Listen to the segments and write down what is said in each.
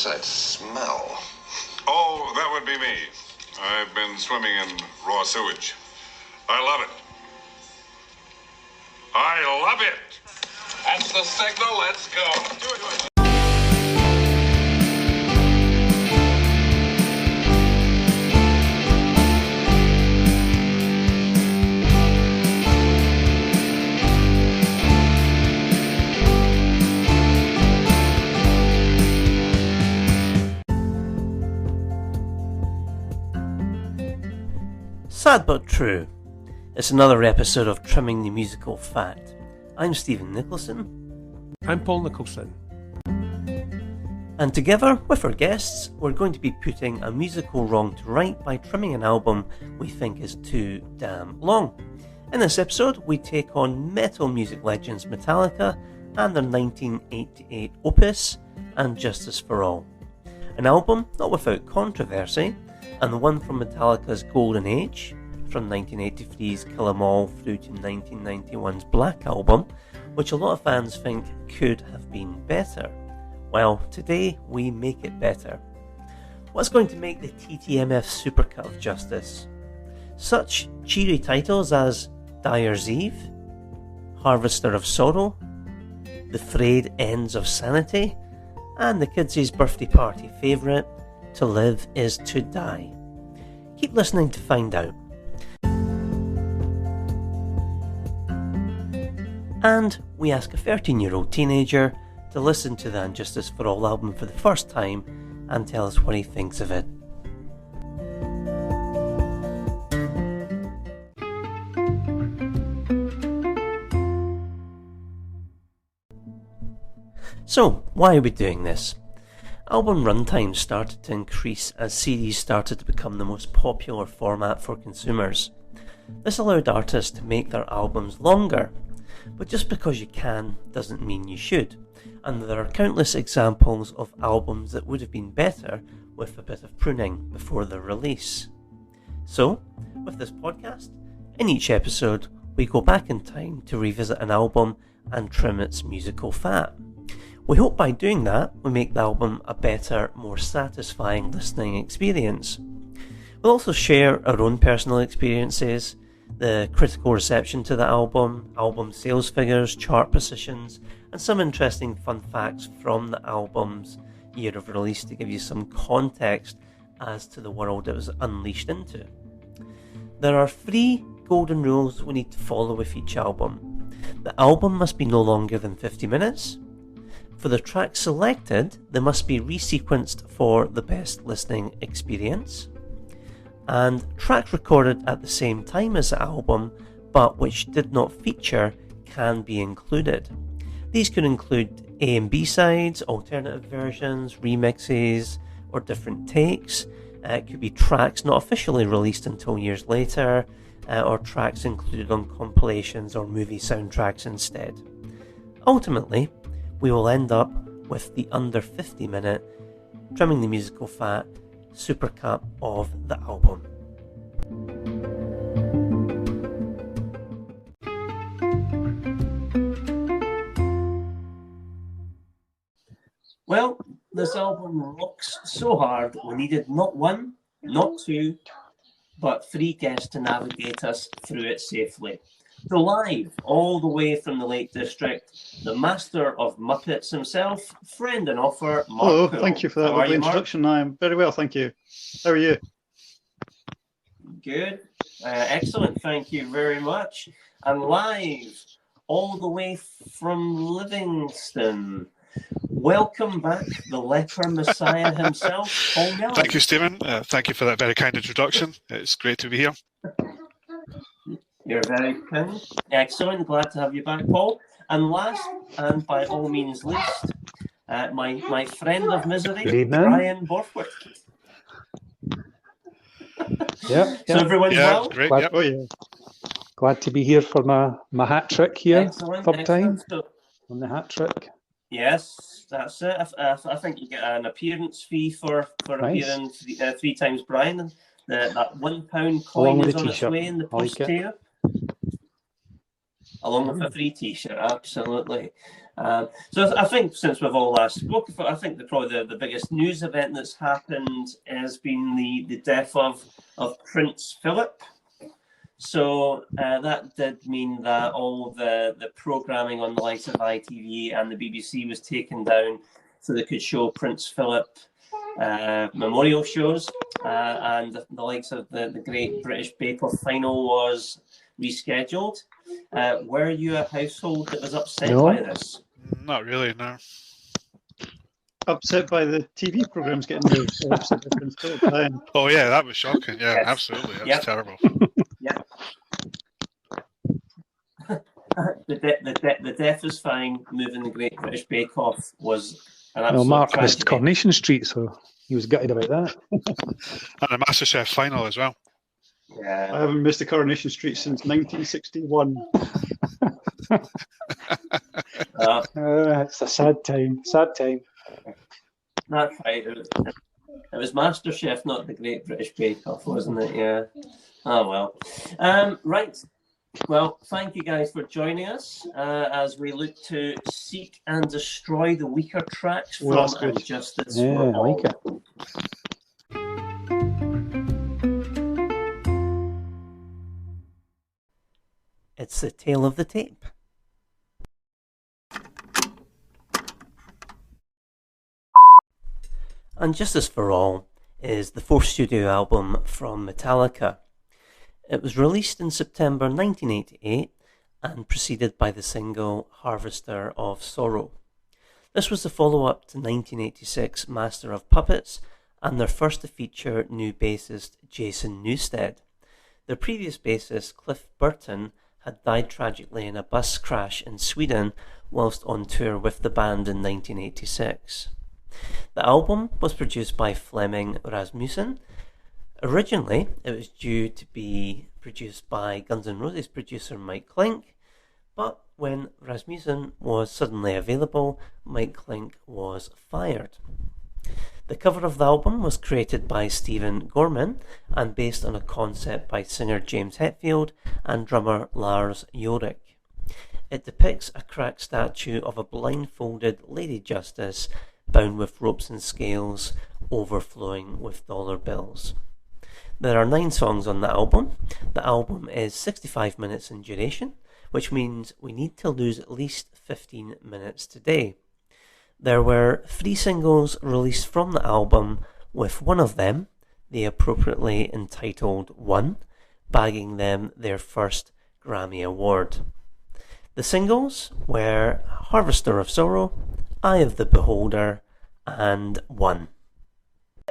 What's that smell? Oh, that would be me. I've been swimming in raw sewage. I love it. I love it. That's the signal. Let's go. Do it. Sad but true. It's another episode of Trimming the Musical Fat. I'm Stephen Nicholson. I'm Paul Nicholson. And together with our guests, we're going to be putting a musical wrong to right by trimming an album we think is too damn long. In this episode, we take on metal music legends Metallica and their 1988 opus, And Justice for All. An album not without controversy, and the one from Metallica's Golden Age, from 1983's Kill 'Em All through to 1991's Black Album, which a lot of fans think could have been better. Well, today we make it better. What's going to make the TTMF Supercut of justice? Such cheery titles as Dyers Eve, Harvester of Sorrow, The Frayed Ends of Sanity, and the kids' birthday party favourite, To Live is to Die. Keep listening to find out. And we ask a 13-year-old teenager to listen to the And Justice for All album for the first time and tell us what he thinks of it. So, why are we doing this? Album runtimes started to increase as CDs started to become the most popular format for consumers. This allowed artists to make their albums longer, but just because you can doesn't mean you should, and there are countless examples of albums that would have been better with a bit of pruning before their release. So, with this podcast, in each episode we go back in time to revisit an album and trim its musical fat. We hope by doing that, we make the album a better, more satisfying listening experience. We'll also share our own personal experiences, the critical reception to the album sales figures, chart positions, and some interesting fun facts from the album's year of release to give you some context as to the world it was unleashed into. There are 3 golden rules we need to follow with each album. The album must be no longer than 50 minutes. For the tracks selected, they must be resequenced for the best listening experience. And tracks recorded at the same time as the album, but which did not feature, can be included. These could include A and B sides, alternative versions, remixes, or different takes. It could be tracks not officially released until years later, or tracks included on compilations or movie soundtracks instead. Ultimately, we will end up with the under 50 minute Trimming the Musical Fat supercut of the album. Well, this album rocks so hard we needed not 1, not 2, but 3 guests to navigate us through it safely. So live, all the way from the Lake District, the master of Muppets himself, friend and offer, Mark. Hello, Poole. thank you for that lovely introduction. I'm very well, thank you. How are you? Good, excellent, thank you very much. And live, all the way from Livingston, welcome back, the leper messiah himself, Paul Miller. Thank you, Stephen. Thank you for that very kind introduction. It's great to be here. You're very kind. Excellent. Glad to have you back, Paul. And last, and by all means least, my friend of misery, Bryan Borthwick. Yeah. So everyone's well? Great. Glad, Yep. oh, yeah. Glad to be here for my hat trick here. Excellent. Third time So, on the hat trick. yes, that's it. I think you get an appearance fee for Nice. appearing 3 times, Bryan. And that £1 coin Along with is the on its t-shirt. way in the I like post to you. Along with a free t-shirt, absolutely. So I think since we've all last spoken, I think probably the biggest news event that's happened has been the death of Prince Philip. So that did mean that all the programming on the likes of ITV and the BBC was taken down so they could show Prince Philip memorial shows, and the likes of the Great British Bake Off final was rescheduled. Were you a household that was upset by this? Not really, no. Upset by the TV programs getting moved. Or upset by Prince Philip dying. Oh yeah, that was shocking. Yeah, Yes. absolutely. That Yep. was terrible. Yeah. The death was fine. Moving the Great British Bake Off was an absolute Well, Mark tragedy. missed Coronation Street, so he was gutted about that. And the MasterChef final as well. I Yeah. haven't missed a Coronation Street since 1961. It's a sad time. Sad time. That's right. It was MasterChef, not the Great British Bake Off, wasn't it? Yeah. Oh well. Right. Well, thank you guys for joining us as we look to seek and destroy the weaker tracks Well, from that's good. And Justice Yeah, for I All. like it. It's the tale of the tape. And Justice for All is the fourth studio album from Metallica. It was released in September 1988 and preceded by the single Harvester of Sorrow. This was the follow-up to 1986 Master of Puppets and their first to feature new bassist Jason Newsted. Their previous bassist Cliff Burton had died tragically in a bus crash in Sweden whilst on tour with the band in 1986. The album was produced by Flemming Rasmussen. Originally, it was due to be produced by Guns N' Roses producer Mike Klink, but when Rasmussen was suddenly available, Mike Klink was fired. The cover of the album was created by Stephen Gorman and based on a concept by singer James Hetfield and drummer Lars Ulrich. It depicts a cracked statue of a blindfolded Lady Justice bound with ropes and scales, overflowing with dollar bills. There are 9 songs on the album. The album is 65 minutes in duration, which means we need to lose at least 15 minutes today. There were 3 singles released from the album, with one of them, the appropriately entitled One, bagging them their first Grammy Award. The singles were Harvester of Sorrow, Eye of the Beholder, and One.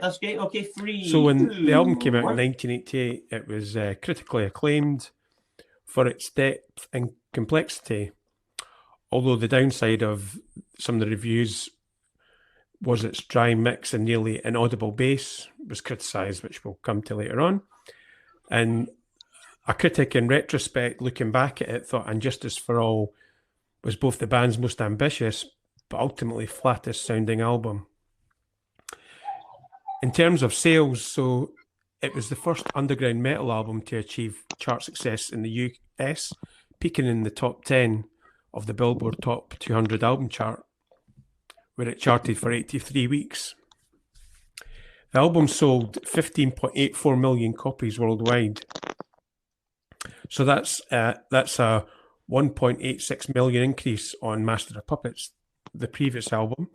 That's great. Okay, 3. So when the album came out 1. in 1988, it was critically acclaimed for its depth and complexity, although the downside of some of the reviews was its dry mix and nearly inaudible bass was criticised, which we'll come to later on. And a critic in retrospect, looking back at it, thought And Justice for All was both the band's most ambitious but ultimately flattest sounding album. In terms of sales, so it was the first underground metal album to achieve chart success in the US, peaking in the top 10 of the Billboard Top 200 album chart, where it charted for 83 weeks. The album sold 15.84 million copies worldwide. So that's a 1.86 million increase on Master of Puppets, the previous album,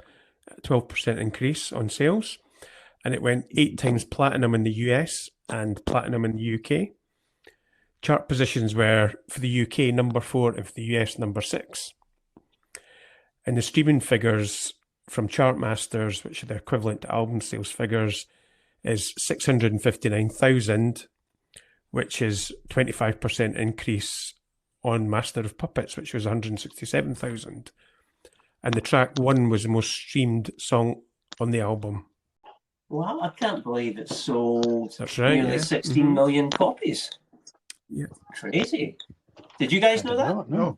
12% increase on sales. And it went 8 times platinum in the US and platinum in the UK. Chart positions were for the UK number 4 and for the US number 6. And the streaming figures from Chartmasters, which are the equivalent to album sales figures, is 659,000, which is 25% increase on Master of Puppets, which was 167,000. And the track One was the most streamed song on the album. Wow, I can't believe it sold That's right, nearly yeah. 16 million copies. Yeah. Crazy. Did you guys know that? No.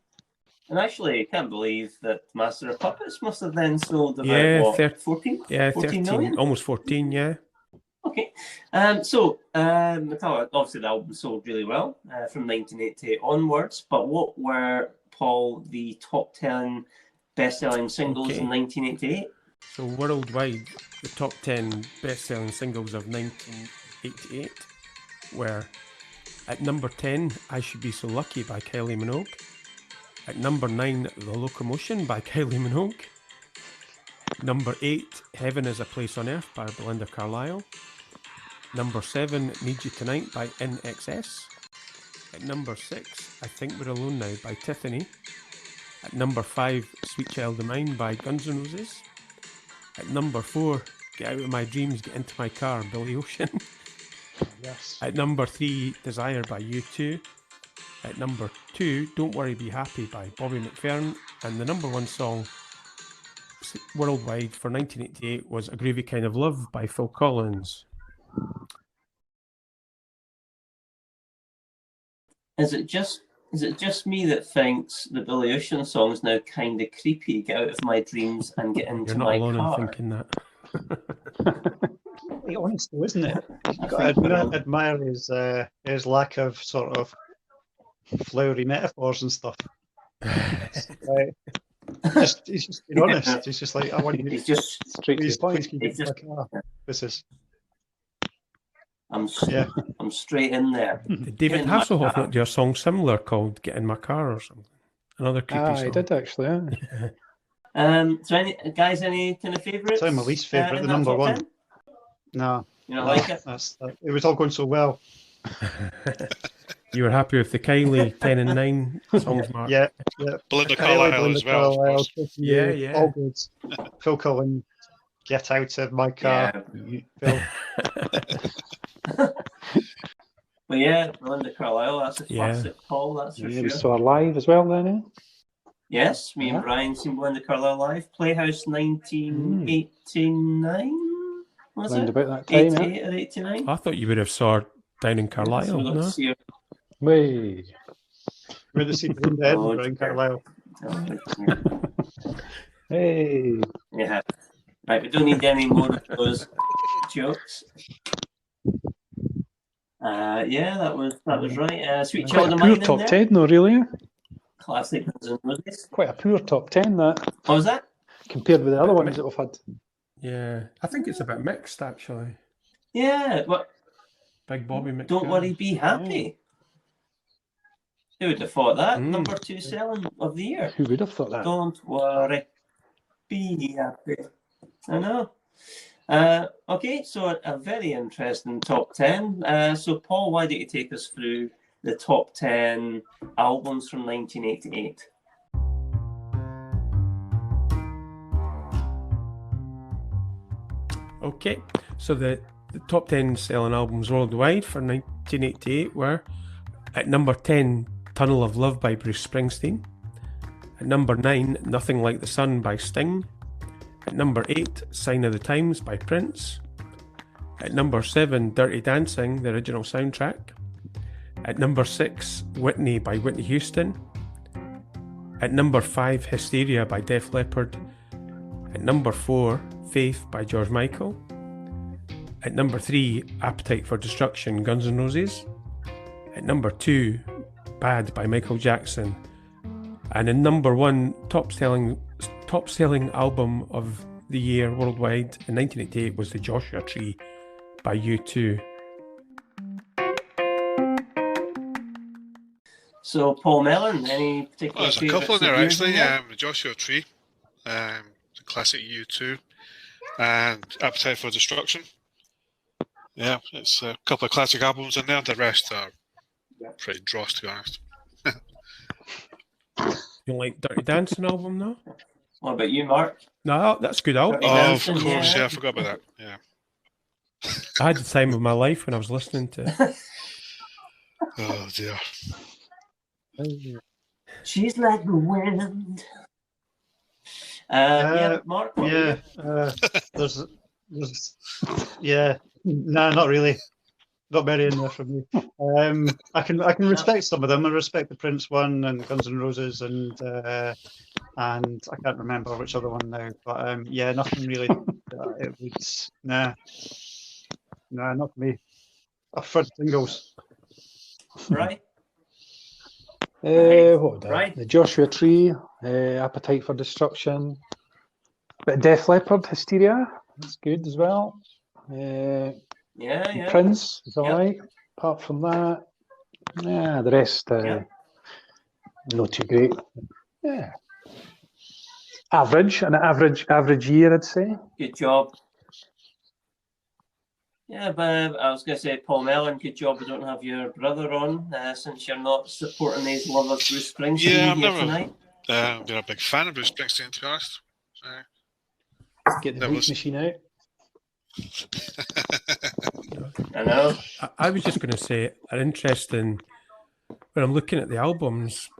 And actually, I can't believe that Master of Puppets must have then sold about, Yeah, what, 14? Yeah, 14 13, million? almost 14, yeah. Okay. So, Metallica, obviously the album sold really well from 1988 onwards, but what were, Paul, the top 10 best-selling singles Okay. in 1988. So worldwide, the top 10 best-selling singles of 1988 were at number 10, I Should Be So Lucky by Kylie Minogue. At number 9, The Locomotion by Kylie Minogue. Number 8, Heaven Is a Place on Earth by Belinda Carlisle. Number 7, Need You Tonight by INXS. At number 6, I Think We're Alone Now by Tiffany. At number 5, Sweet Child of Mine by Guns N' Roses. At number 4, Get Out of My Dreams, Get Into My Car, Billy Ocean. Yes. At number 3, Desire by U2. At number 2, Don't Worry Be Happy by Bobby McFerrin. And the number 1 song worldwide for 1988 was A Groovy Kind of Love by Phil Collins. Is it just me that thinks the Billy Ocean song is now kind of creepy? Get out of my dreams and get into You're not my alone in car. thinking that. Pretty honest, though, isn't it? You've I got think to admire his lack of sort of flowery metaphors and stuff. Like, he's just being honest. He's just like, I want you He's just Straight to please, the point. please keep He's it just- my car. This is I'm Yeah. I'm straight in there. Did David Get in my Hasselhoff car. not do a song similar called Get in My Car or something? Another creepy Ah, song. I did actually. So any guys, any kind of favourites? It's my least favourite, in the that number top 1. 10? No, You don't like it? it was all going so well. You were happy with the Kylie 10 and 9 songs, Mark? Yeah. Belinda Kylie, Carlisle Belinda as well, of Carlisle, course. Tiffany, Yeah, yeah. all good. Phil Collins, Get Out of My Car. Phil. Well, yeah, Belinda Carlisle, that's a Yeah. classic, Paul, that's for Yeah, we sure. saw her live as well then, eh? Yes, me and Yeah. Bryan seen Belinda Carlisle live. Playhouse 1989, was Round it? about that time, yeah. 88 or 89? I thought you would have saw her down in So Carlisle, we got no? to see her. Way. Where they see Belinda Edinburgh in Carlisle. Hey. Yeah. Right, we don't need any more of those jokes. Yeah, that was right. Sweet Quite Child a of poor Mine in top there. 10 though, really. Eh? Classic Guns N' Roses. Quite a poor top 10 that, What was that? compared with the other ones that we've had. Yeah, I think it's a bit mixed, actually. Yeah, well, Big Bobby McFerrin. Don't Worry, Be Happy. Who would have thought that? Mm. Number 2 selling of the year. Who would have thought that? Don't worry, be happy. I know. Okay, so a very interesting top 10. So, Paul, why don't you take us through the top 10 albums from 1988? Okay, so the top 10 selling albums worldwide for 1988 were at number 10, Tunnel of Love by Bruce Springsteen. At number 9, Nothing Like the Sun by Sting. At number 8, Sign of the Times by Prince. At number 7, Dirty Dancing, the original soundtrack. At number 6, Whitney by Whitney Houston. At number 5, Hysteria by Def Leppard. At number 4, Faith by George Michael. At number 3, Appetite for Destruction, Guns N' Roses. At number 2, Bad by Michael Jackson. And in number 1, top selling album of the year worldwide in 1988 was The Joshua Tree by U2. So, Paul Mellon, any particular Well, there's a couple in there favourites of actually. yours The Joshua Tree, the classic U2, and Appetite for Destruction. Yeah, it's a couple of classic albums in there. The rest are pretty dross, to be honest. You like Dirty Dancing album though? What about you, Mark? No, that's a good album. Dirty Oh, Dancing, of course, yeah. yeah, I forgot about that. Yeah. I had the time of my life when I was listening to it. Oh dear. She's like the wind. Yeah, Mark. What Yeah, there's, yeah, no, not really. Not very in there for me. I can respect some of them. I respect the Prince one and Guns N' Roses and I can't remember which other one now. But yeah, nothing really. It was nah, not for me. I prefer singles. Right. What would I? Right. The Joshua Tree, Appetite for Destruction, bit of Def Leppard, Hysteria. That's good as well. Yeah. Prince is all Yep. right. Apart from that, yeah, the rest Yep. not too great. Yeah, average, an average year, I'd say. Good job. Yeah, but I was going to say, Paul Mellon, good job we don't have your brother on, since you're not supporting his love of Bruce Springsteen Yeah, I've here never tonight. been a big fan of Bruce Springsteen, to be honest. Get the That bleach was- machine out. I know. I was just going to say, an interesting, when I'm looking at the albums,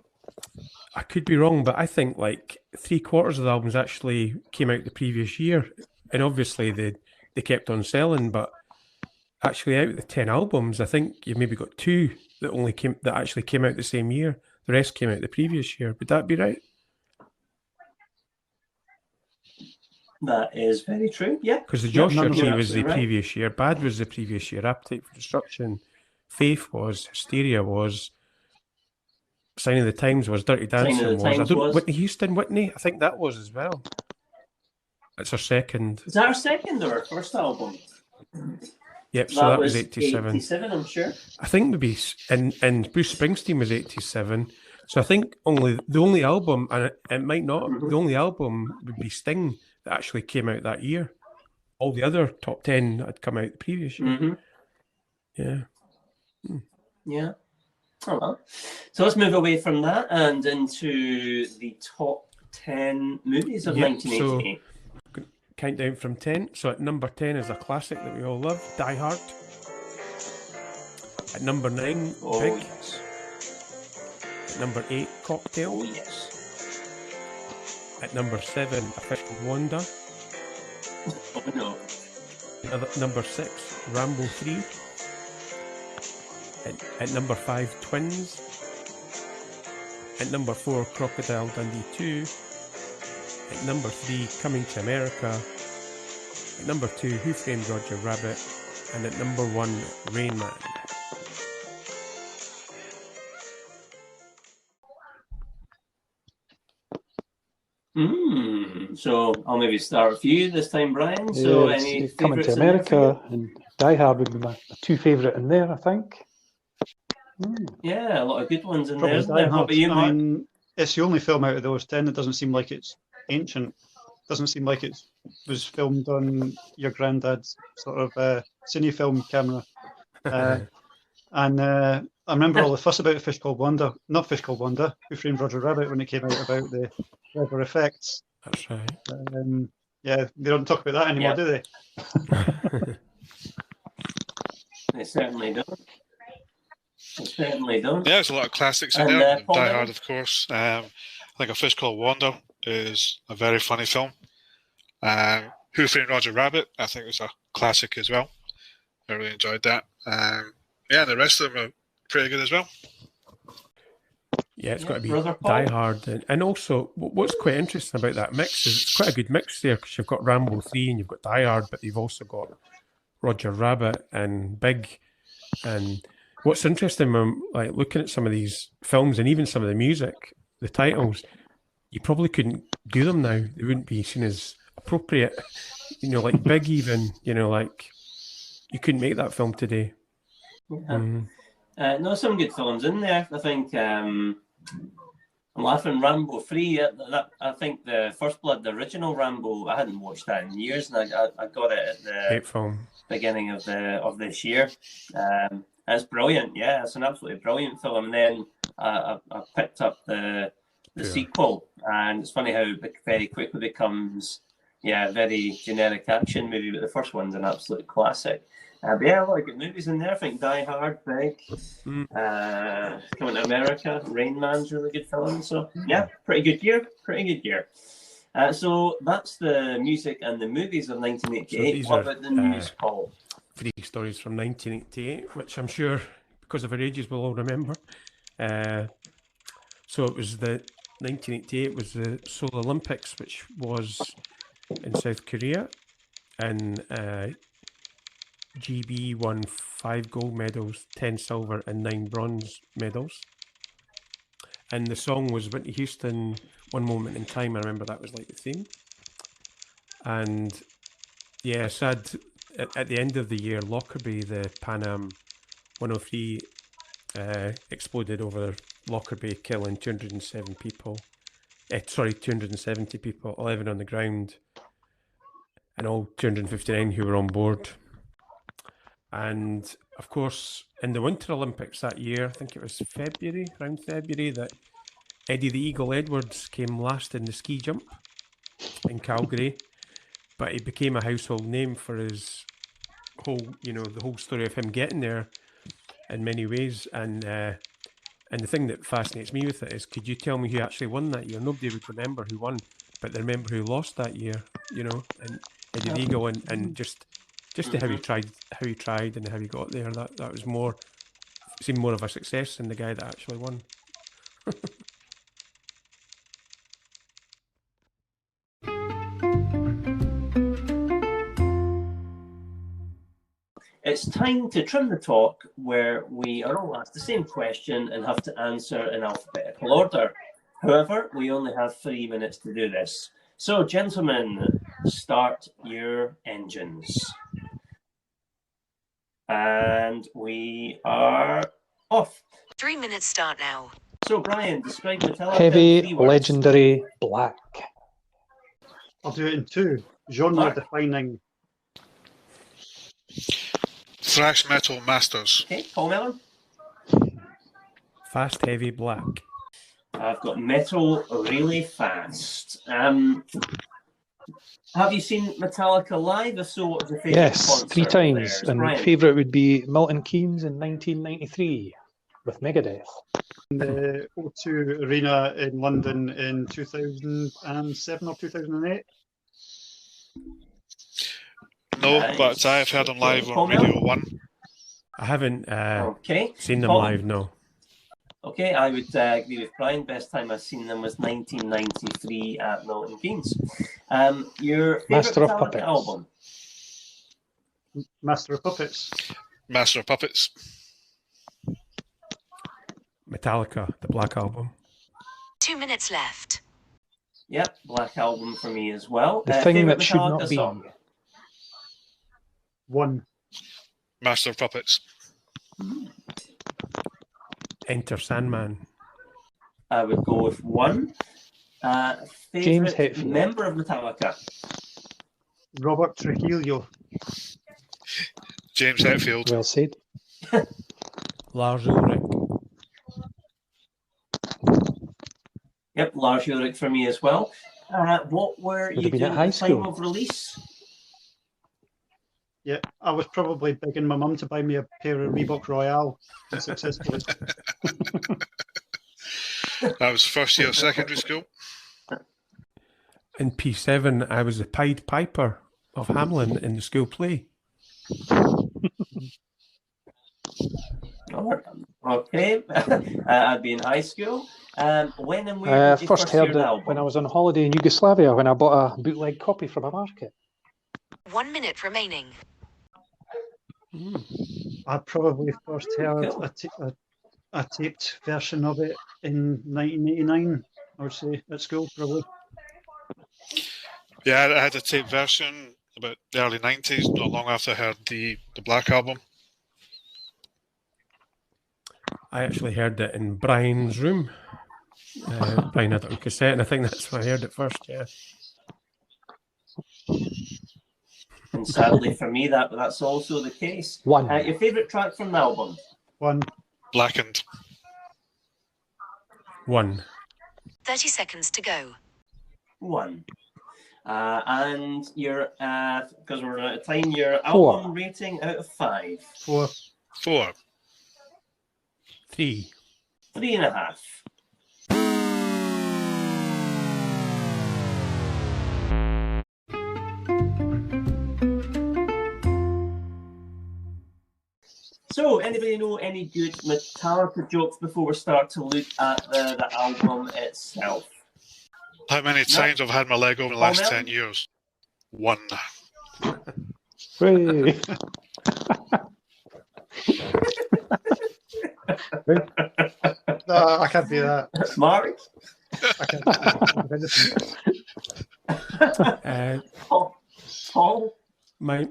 I could be wrong, but I think like 3/4 of the albums actually came out the previous year. And obviously they kept on selling, but actually out of the 10 albums, I think you've maybe got 2 that actually came out the same year. The rest came out the previous year. Would that be right? That is very true. Yeah. Because the Yeah, Joshua none of them Tree are was the absolutely right. previous year, Bad was the previous year, Appetite for Destruction, Faith was, Hysteria was, Sign of the Times was, Dirty Sign of Dancing the was. I Times don't was. Whitney Houston, Whitney, I think that was as well. That's our second. Is that our second or our first album? Yep, so that was 87. 87. I'm sure. I think maybe, and Bruce Springsteen was 87. So I think the only album, and it might not, Mhm. the only album would be Sting that actually came out that year. All the other top 10 had come out the previous year. Mm-hmm. Yeah. Yeah. Oh well. So let's move away from that and into the top 10 movies of Yep, 1988. Countdown from 10. So at number 10 is a classic that we all love, Die Hard. At number 9, Oh, Big. yes. At number 8, Cocktail. Oh, yes. At number 7, A Fish Called Wanda. Oh, no. At number 6, Rambo 3. At number 5, Twins. At number 4, Crocodile Dundee 2. At number 3, Coming to America. At number 2, Who Framed Roger Rabbit. And at number 1, Rain Man. So I'll maybe start with you this time, Brian. So It's any Coming to favourites in there for you? America and Die Hard would be my 2 favourite in there, I think. Yeah, a lot of good ones in Probably there. Die What Hard. about you, I Mark? mean, it's the only film out of those 10 that doesn't seem like it's ancient. Doesn't seem like it was filmed on your granddad's sort of cine film camera. And I remember all the fuss about Fish Called Wanda, not Fish Called Wanda, Who Framed Roger Rabbit, when it came out about the weather effects. That's right. Yeah, they don't talk about that anymore, Yeah. do they? They certainly don't. They certainly don't. Yeah, there's a lot of classics in And, there. Paul Die Mellon? Hard, of course. I think A Fish Called Wanda is a very funny film. Who Framed Roger Rabbit, I think, was a classic as well. I really enjoyed that. Yeah, the rest of them are pretty good as well. Yeah, it's Yeah, got to be Brother Paul. Die Hard. And also, what's quite interesting about that mix is it's quite a good mix there because you've got Rambo 3 and you've got Die Hard, but you've also got Roger Rabbit and Big. And what's interesting when like looking at some of these films and even some of the music, the titles, you probably couldn't do them now. They wouldn't be seen as appropriate. You know, like Big even, you know, like you couldn't make that film today. Yeah. No, some good films in there. I think I'm laughing. Rambo 3. I think the First Blood, the original Rambo, I hadn't watched that in years, and I got it at the Great film. beginning of this year. And it's brilliant. Yeah, it's an absolutely brilliant film. And then I picked up the sequel, and it's funny how it very quickly becomes a very generic action movie, but the first one's an absolute classic. But yeah, a lot of good movies in there. I think Die Hard, Big, Coming to America, Rain Man's really good film. So yeah, pretty good year. So that's the music and the movies of 1988. So what about the news, Paul? 3 stories from 1988, which I'm sure, because of our ages, we'll all remember. So it was 1988 was the Seoul Olympics, which was in South Korea, and GB won 5 gold medals, 10 silver, and 9 bronze medals. and the song was Whitney Houston, One Moment in Time. I remember that was like the theme. And yeah, sad, at the end of the year, Lockerbie, the Pan Am 103, exploded over Lockerbie, killing 207 people. 270 people, 11 on the ground, and all 259 who were on board. And of course, in the Winter Olympics that year, I think it was around February, that Eddie the Eagle Edwards came last in the ski jump in Calgary, but he became a household name for his whole, the whole story of him getting there in many ways. And the thing that fascinates me with it is, could you tell me who actually won that year? Nobody would remember who won, but they remember who lost that year, and Eddie the Eagle, and just how he tried and how he got there. That was seemed more of a success than the guy that actually won. It's time to trim the talk, where we are all asked the same question and have to answer in alphabetical order. However, we only have 3 minutes to do this. So, gentlemen, start your engines. And we are off. 3 minutes start now. So, Bryan, describe Metallica Heavy, in 3 words. legendary, black. I'll do it in 2. Genre-defining. Thrash metal masters. Okay, Paul Mellon? Fast, heavy, black. I've got metal really fast. Have you seen Metallica live? If so, what was your favourite Yes, concert 3 times. there? And Bryan? favourite would be Milton Keynes in 1993 with Megadeth. In the O2 Arena in London in 2007 or 2008. No, Nice. but I have heard them live on Paul Radio Mellon? 1. I haven't Okay. seen them Paul? live, no. Okay, I would agree with Bryan. Best time I've seen them was 1993 at Milton Keynes. Your favourite Master of Metallica Puppets. album? Master of Puppets. Master of Puppets. Metallica, the Black Album. 2 minutes left. Yep, Black Album for me as well. The thing favourite that should Metallica not be. song? 1. Master of Puppets. Enter Sandman. I would go with 1. James Favourite Hetfield. member of Metallica? Robert Trujillo. James Hetfield. Well said. Lars Ulrich. Yep, Lars Ulrich for me as well. What were Would you have been doing at high at the time school. of release? Yeah, I was probably begging my mum to buy me a pair of Reebok Royale unsuccessfully. That was first year of secondary school. In P7, I was the Pied Piper of Hamelin in the school play. Okay, I'd be in high school. When and where did you First first hear heard the it album? when I was on holiday in Yugoslavia when I bought a bootleg copy from a market. 1 minute remaining. I probably first heard Cool. a taped version of it in 1989, I would say, at school, probably. Yeah, I had a tape version about the early 90s, not long after I heard the Black Album. I actually heard it in Bryan's room. Bryan had it on cassette, and I think that's where I heard it first, yeah. And sadly for me, that's also the case. 1. Your favourite track from the album? 1. Blackened. 1. 30 seconds to go. 1. And your, because we're out of time, your 4. album rating out of 5? 4. 4. 3. 3.5. So, anybody know any good Metallica jokes before we start to look at the album itself? How many times have I had my leg over the last Mellon? 10 years? 1. Hooray. No, I can't do that. Mark? I can't do anything. Paul? My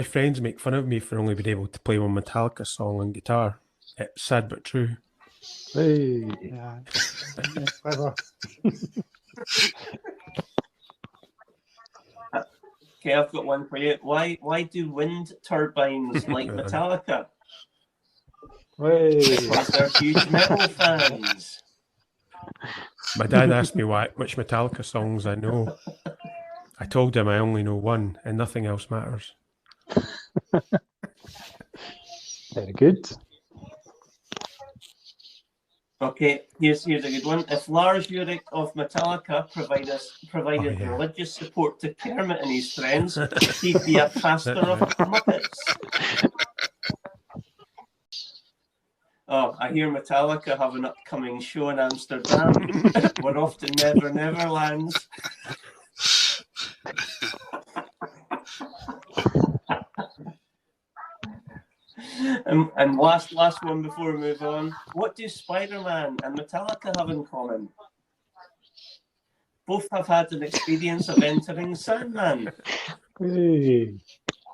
friends make fun of me for only being able to play one Metallica song on guitar. It's sad but true. Hey. Yeah, clever. Okay, I've got one for you. Why do wind turbines like Metallica? Hey. Because they're huge metal fans. My dad asked me which Metallica songs I know. I told him I only know one, and nothing else matters. Very good. Okay, here's a good one. If Lars Ulrich of Metallica provided religious support to Kermit and his friends, he'd be a pastor of Muppets. Oh, I hear Metallica have an upcoming show in Amsterdam. We're off to Never Neverlands. And last one before we move on. What do Spider-Man and Metallica have in common? Both have had an experience of entering Sandman. Hey.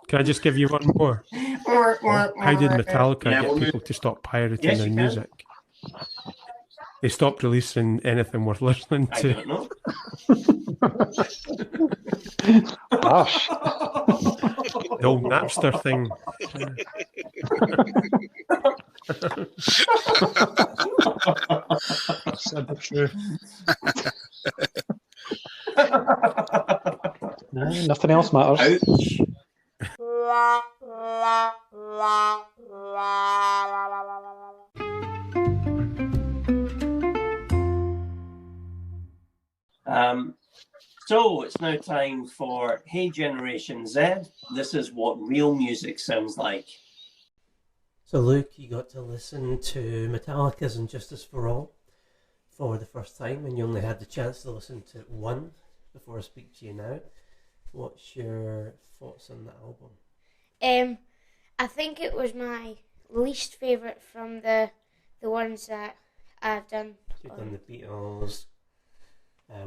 Can I just give you one more? How did Metallica get people to stop pirating their music? They stopped releasing anything worth listening to. I don't know. Gosh. The old Napster thing. Sad but true. Nothing else matters. Ouch. So it's now time for Hey Generation Z. This is what real music sounds like. So Luke, you got to listen to Metallica's And Justice for All for the first time, and you only had the chance to listen to one before I speak to you now. What's your thoughts on the album? I think it was my least favourite from the ones that I've done. You've done the Beatles,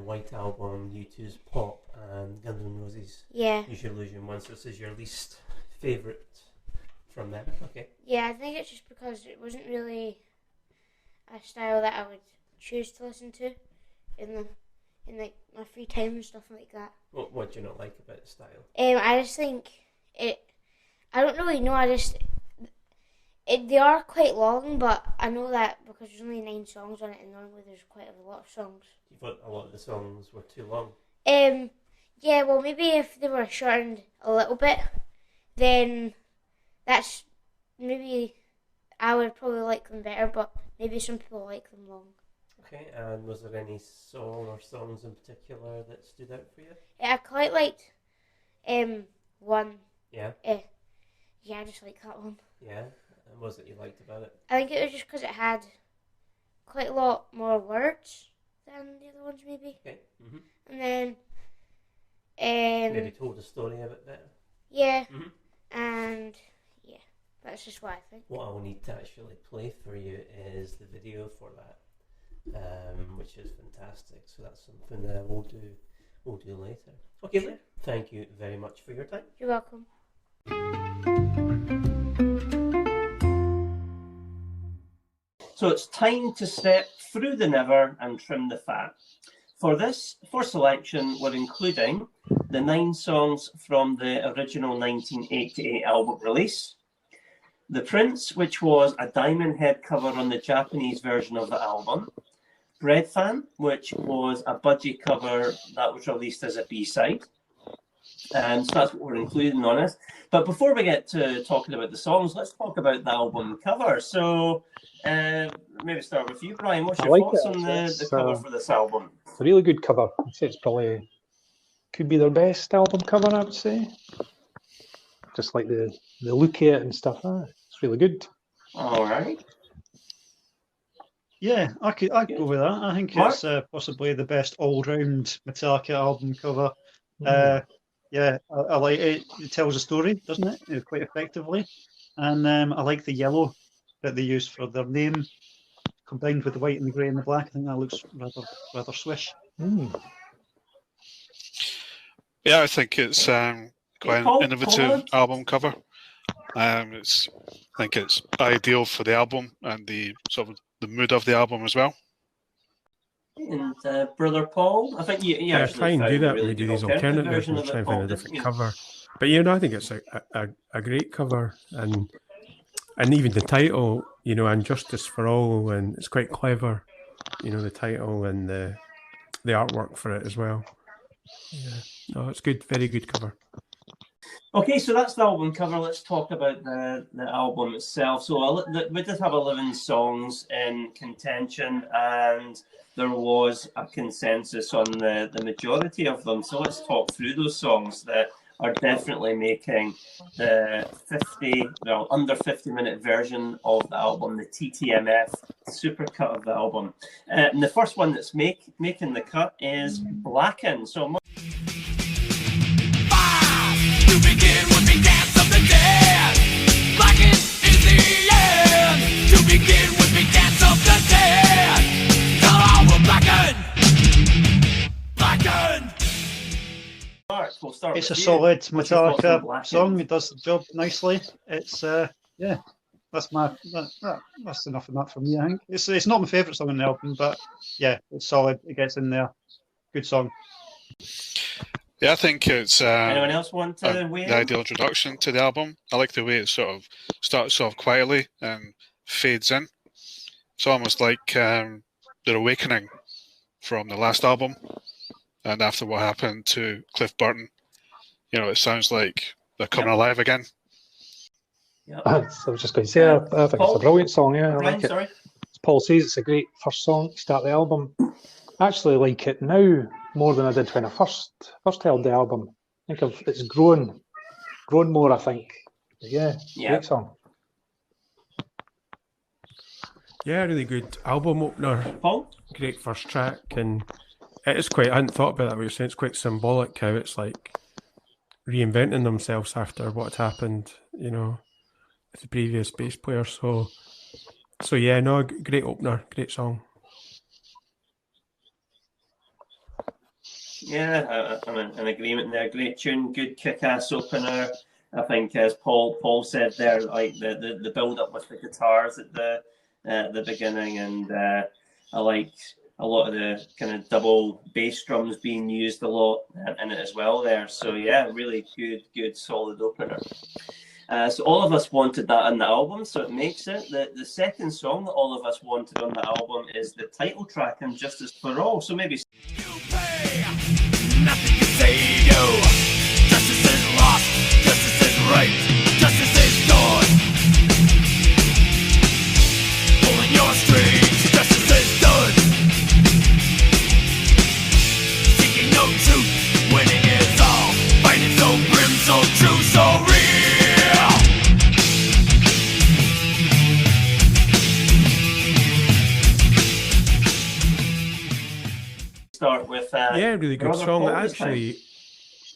White Album, U2's Pop, and Guns N' Roses. Yeah. Use Your Illusion one, so this is your least favourite from them. Okay. Yeah, I think it's just because it wasn't really a style that I would choose to listen to in like my free time and stuff like that. What do you not like about the style? I just think it. I don't really know. They are quite long, but I know that because there's only 9 songs on it, and normally there's quite a lot of songs. You thought a lot of the songs were too long? Yeah, well, maybe if they were shortened a little bit, then that's maybe I would probably like them better, but maybe some people like them long. Okay, and was there any song or songs in particular that stood out for you? Yeah, I quite liked one. Yeah? Yeah, I just like that one. Yeah? And what was it you liked about it? I think it was just because it had quite a lot more words than the other ones, maybe. Okay. Mm-hmm. And then maybe told the story a bit better. Yeah. Mm-hmm. And yeah, that's just what I think. What I'll need to actually play for you is the video for that, which is fantastic. So that's something that we'll do later. Okay, sure. Thank you very much for your time. You're welcome. So it's time to step through the never and trim the fat. For this, for selection, we're including the 9 songs from the original 1988 album release, The Prince, which was a diamond head cover on the Japanese version of the album, Bread Fan, which was a budgie cover that was released as a B-side. And so that's what we're including on it. But before we get to talking about the songs, let's talk about the album cover. So maybe start with you, Brian. What's your thoughts on the cover for this album? It's a really good cover. I'd say it's probably could be their best album cover, I would say. Just like the look at it and stuff. It's really good. All right. Yeah, I'd go with that. I think it's possibly the best all-round Metallica album cover. Yeah, I like it. It tells a story, doesn't it? Quite effectively. And I like the yellow that they used for their name combined with the white and the grey and the black. I think that looks rather swish. Yeah, I think it's quite an innovative album cover. I think it's ideal for the album and the sort of the mood of the album as well. And Brother Paul, I think you I try and do that when we do these alternative versions, try and find a different cover. But I think it's a great cover, and even the title, and Justice for All, and it's quite clever, the title and the artwork for it as well. Yeah, no, it's good, very good cover. Okay, so that's the album cover. Let's talk about the album itself. So we did have 11 songs in contention, and there was a consensus on the majority of them. So let's talk through those songs that are definitely making the under 50-minute version of the album, the TTMF Supercut of the album. And the first one that's making the cut is Blacken. So To begin with the dance of the dead. Blacken is the end. To begin with the dance of the dead. Come on, we'll blacken. Blacken. We'll start It's a with you. solid What's your thoughts on Metallica Blacken? song. It does the job nicely. It's that's enough of that for me. I think it's not my favourite song on the album, but yeah, it's solid. It gets in there. Good song. Yeah, I think it's Anyone else want to weigh the in? ideal introduction to the album. I like the way it sort of starts off quietly and fades in. It's almost like their awakening from the last album, and after what happened to Cliff Burton, it sounds like they're coming alive again. I was just going to say, I think it's a brilliant song. Yeah, I Bryan, like it. sorry. As Paul says, it's a great first song to start the album. I actually like it now more than I did when I first heard the album. I think it's grown more, I think. Yeah, great song. Yeah, really good album opener. Paul? Great first track, and it is quite, I hadn't thought about that, what you're saying, it's quite symbolic how it's like reinventing themselves after what had happened, with the previous bass player. So yeah, no, great opener, great song. Yeah, I'm in agreement there. Great tune, good kick-ass opener. I think, as Paul said there, like the build-up with the guitars at the beginning, and I like a lot of the kind of double bass drums being used a lot in it as well there. So yeah, really good solid opener. So all of us wanted that on the album, so it makes it. The second song that all of us wanted on the album is the title track, and Justice for All. So maybe Nothing can save you. Justice is lost. Justice is raped. Justice is gone. Pulling your strings. Justice is done. Seeking no truth. Winning is all. Fighting so grim, so true, so real. start with really good Brother song. Paul I this time. actually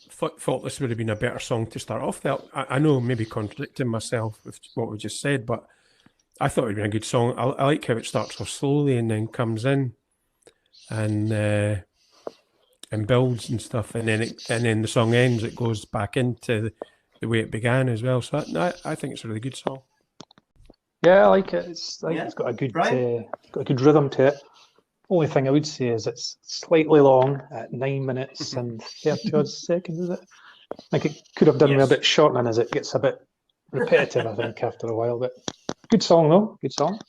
thought this would have been a better song to start off. I know, maybe contradicting myself with what we just said, but I thought it would have been a good song. I like how it starts off slowly and then comes in and builds and stuff, and then the song ends. It goes back into the way it began as well. So I think it's a really good song. Yeah, I like it. It's got a good rhythm to it. Only thing I would say is it's slightly long at 9 minutes and 30 odd seconds, is it? I think it could have done with a bit shortening as it gets a bit repetitive, I think, after a while. But good song, though. Good song.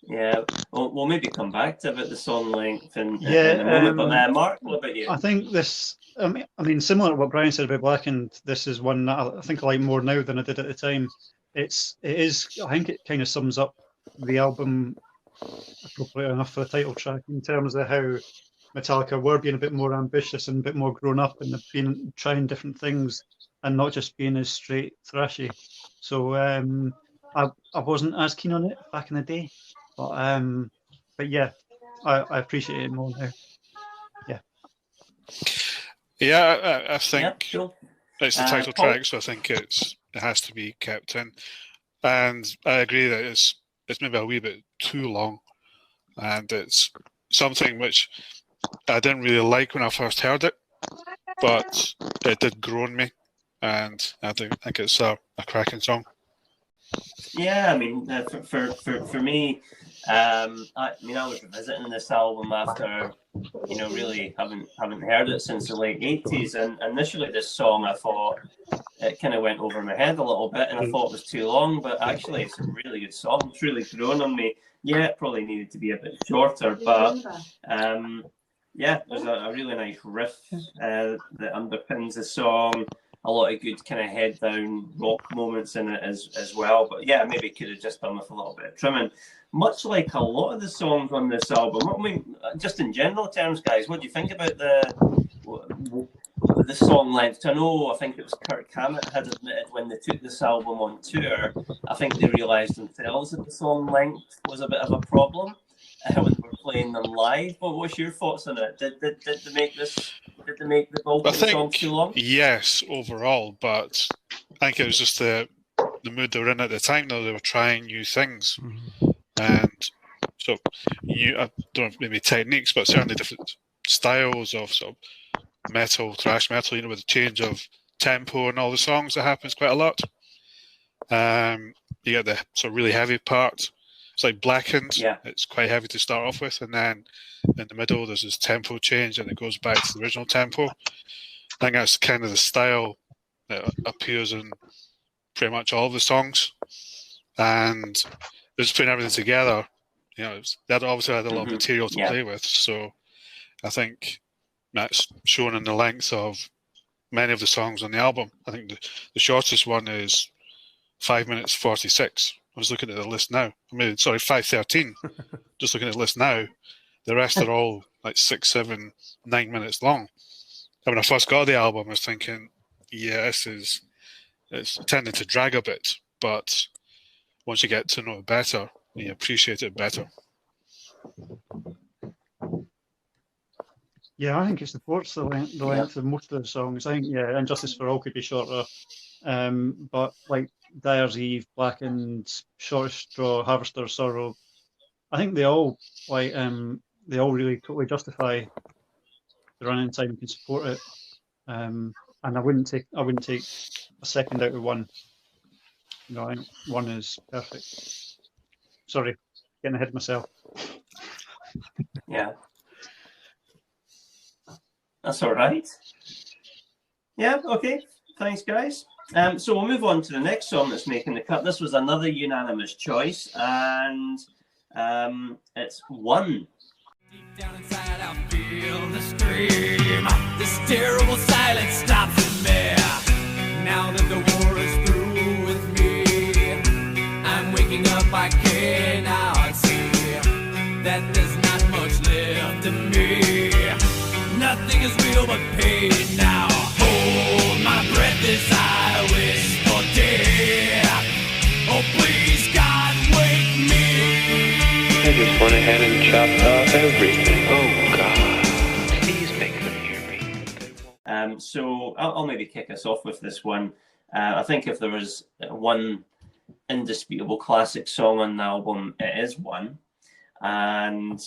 Yeah, we'll maybe come back to about the song length in a moment. But Mark, what about you? I think this, I mean, similar to what Bryan said about Blackened, this is one that I think I like more now than I did at the time. I think it kind of sums up the album appropriate enough for the title track in terms of how Metallica were being a bit more ambitious and a bit more grown up, and they've been trying different things and not just being as straight thrashy. So I wasn't as keen on it back in the day, but yeah, I appreciate it more now. Yeah, I think Cool. it's the title Paul? track, so I think it has to be kept in. And I agree that it's maybe a wee bit too long. and it's something which I didn't really like when I first heard it, but it did grow on me, and I think it's a cracking song. Yeah, I mean, for me, I was revisiting this album after, really haven't heard it since the late 80s, and initially this song I thought it kind of went over my head a little bit, and I thought it was too long, but actually it's a really good song. It's really grown on me. Yeah, it probably needed to be a bit shorter, but there's a really nice riff that underpins the song. A lot of good kind of head down rock moments in it as well. But yeah, maybe could have just done with a little bit of trimming. Much like a lot of the songs on this album. I mean, just in general terms, guys, what do you think about the song length? I think it was Kirk Hammett had admitted when they took this album on tour, I think they realised themselves that the song length was a bit of a problem when they were playing them live. But what's your thoughts on it? Did they make the bulk of the song too long? Yes, overall, but I think it was just the mood they were in at the time. Though they were trying new things, and so I don't know, maybe techniques, but certainly different styles of sort of metal, thrash metal. With the change of tempo and all the songs, that happens quite a lot. You get the sort of really heavy part. It's like Blackened. Yeah. It's quite heavy to start off with, and then in the middle there's this tempo change, and it goes back to the original tempo. I think that's kind of the style that appears in pretty much all of the songs, and just putting everything together. That obviously had a lot of material to play with, so I think that's shown in the length of many of the songs on the album. I think the shortest one is 5 minutes 46. I was looking at the list now. 5:13. Just looking at the list now. The rest are all like 6, 7, 9 minutes long. And when I first got the album, I was thinking, it's tending to drag a bit. But once you get to know it better, you appreciate it better. Yeah, I think it supports the length of most of the songs. I think, Injustice for All could be shorter. But like Dyers Eve, Blackened, Shortest Straw, Harvester's Sorrow, I think they all really totally justify the running time and can support it. And I wouldn't take a second out of one. I think one is perfect. Sorry, getting ahead of myself. Yeah. That's all right. Yeah, okay. Thanks, guys. So we'll move on to the next song that's making the cut. This was another unanimous choice, and it's One. Deep down inside, I feel the scream. This terrible silence stops in me. Now that the war is through with me, I'm waking up, I cannot see that there's not much left in me. Nothing is real but pain now. Hold my breath as I wish for death. Oh, please, God, wake me. I just went ahead and chopped off everything. Oh, God. Please make them hear me. So I'll maybe kick us off with this one. I think if there was one indisputable classic song on the album, it is One. And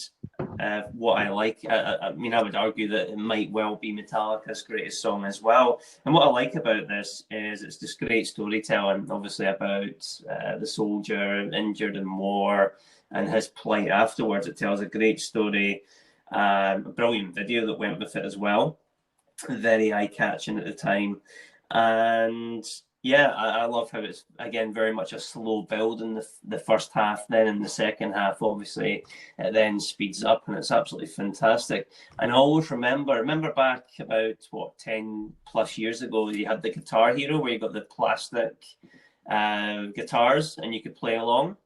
what I like, I would argue that it might well be Metallica's greatest song as well. And what I like about this is it's just great storytelling, obviously about the soldier injured in war and his plight afterwards. It tells a great story, a brilliant video that went with it as well. Very eye-catching at the time. And yeah, I love how it's, again, very much a slow build in the first half. Then in the second half, obviously, it then speeds up, and it's absolutely fantastic. And I always remember back about, 10 plus years ago, you had the Guitar Hero, where you got the plastic guitars, and you could play along.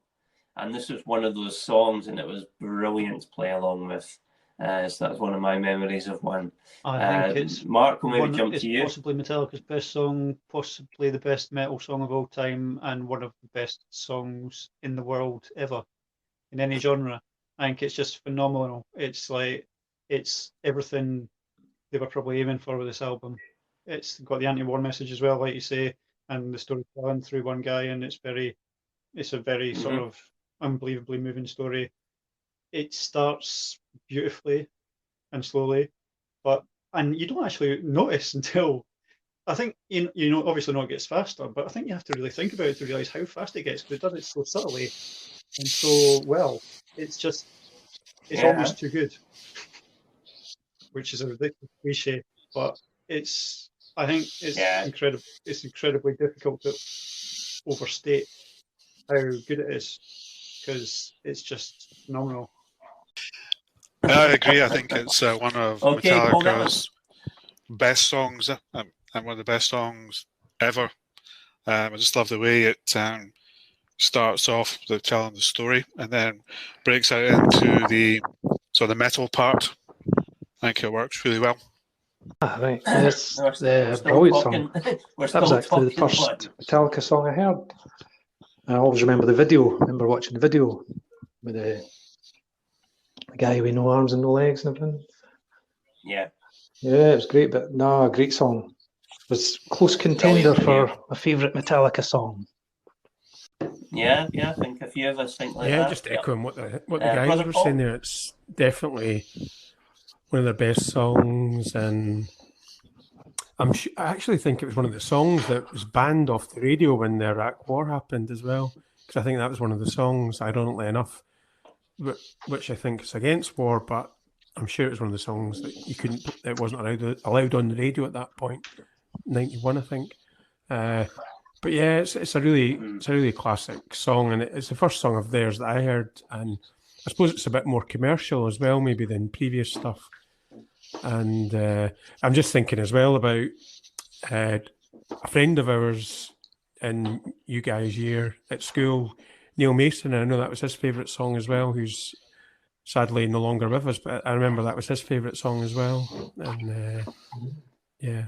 And this was one of those songs, and it was brilliant to play along with. So that's one of my memories of One. I think it's Mark, will maybe jump to you. Possibly Metallica's best song, possibly the best metal song of all time, and one of the best songs in the world ever, in any genre. I think it's just phenomenal. It's everything they were probably aiming for with this album. It's got the anti-war message as well, like you say, and the storytelling through one guy, and it's a very sort of unbelievably moving story. it starts beautifully and slowly, and you don't actually notice until I think obviously not gets faster, but I think you have to really think about it to realise how fast it gets, because it does it so subtly and so well. It's almost too good, which is a ridiculous cliche, but I think it's incredible. It's incredibly difficult to overstate how good it is, because it's just phenomenal. I agree. I think it's one of Okay, Paul, that Metallica's best songs, and one of the best songs ever. I just love the way it starts off with telling the story and then breaks out into the metal part. I think it works really well. Right, it's We're the still brilliant talking. song. We're That was still actually the talking first what? Metallica song I heard. I always remember the video. I remember watching the video with the guy with no arms and no legs and everything. Yeah. Yeah, it was great, but no, a great song. It was close contender Brilliant for my favourite Metallica song. Yeah, I think a few of us think like Yeah, that. just echoing what the guys Brother were Paul? saying there. It's definitely one of their best songs, and I actually think it was one of the songs that was banned off the radio when the Iraq War happened as well, because I think that was one of the songs, ironically enough, which I think is against war, but I'm sure it was one of the songs that it wasn't allowed on the radio at that point, 91, I think. But yeah, it's a really classic song, and it's the first song of theirs that I heard, and I suppose it's a bit more commercial as well, maybe than previous stuff. And I'm just thinking as well about a friend of ours in you guys' year at school, Neil Mason. And I know that was his favourite song as well, who's sadly no longer with us, but I remember that was his favourite song as well. And yeah.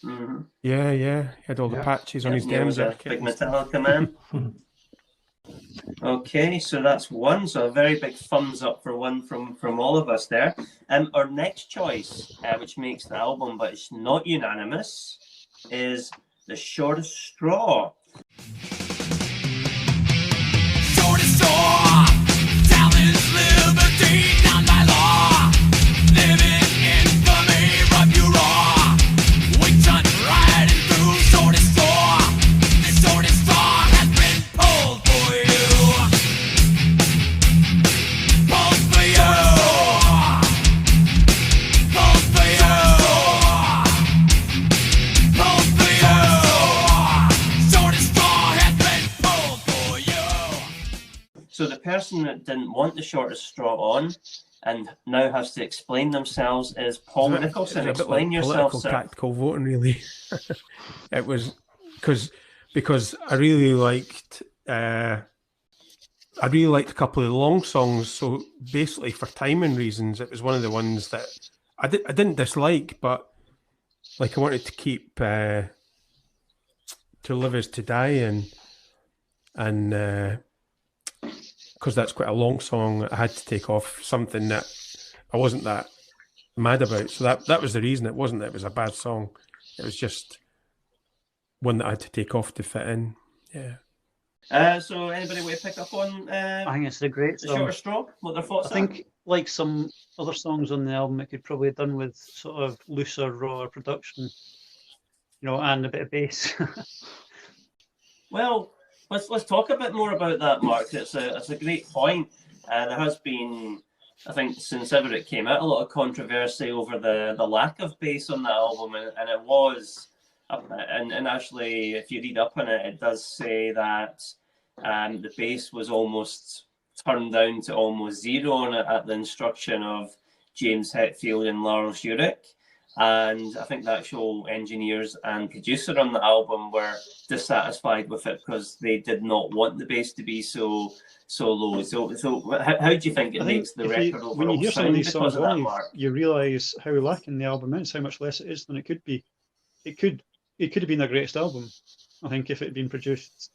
Mm-hmm. Yeah, he had all the patches on his Neil was a big Metallica man. Okay, so that's one. So a very big thumbs up for one from all of us there. Our next choice, which makes the album, but it's not unanimous, is The Shortest Straw. Shortest straw, talent's liberty, down by law. Living infamy, rub you raw. We hunt right and through. Shortest straw, the shortest straw has been pulled for you. Pulled for you. Pulled for you. Pulled for you. Shortest straw has been pulled for you. So the person that didn't want the shortest straw on and now has to explain themselves is Paul Nicholson. It's a bit Explain like yourself, political sir. tactical voting, really. It was because I really liked a couple of the long songs. So basically, for timing reasons, it was one of the ones that I didn't dislike, but like I wanted to keep To Live Is to Die, and because that's quite a long song, I had to take off something that I wasn't that mad about. So that was the reason. It wasn't that it was a bad song. It was just one that I had to take off to fit in. Yeah. So anybody want to pick up on I think it's a great The song. Shortest Straw? What their thoughts I think, like some other songs on the album, it could probably have done with sort of looser, rawer production, and a bit of bass. Well, let's talk a bit more about that, Mark. It's a great point. There has been, I think, since ever it came out, a lot of controversy over the lack of bass on the album, and it was, and actually, if you read up on it, it does say that the bass was almost turned down to almost zero on it at the instruction of James Hetfield and Lars Ulrich. And I think the actual engineers and producer on the album were dissatisfied with it because they did not want the bass to be so low. So how do you think it makes the record overall when you hear some of sound these songs because of that, live, Mark? you realise how lacking the album is, how much less it is than it could be. It could have been their greatest album, I think, if it had been produced,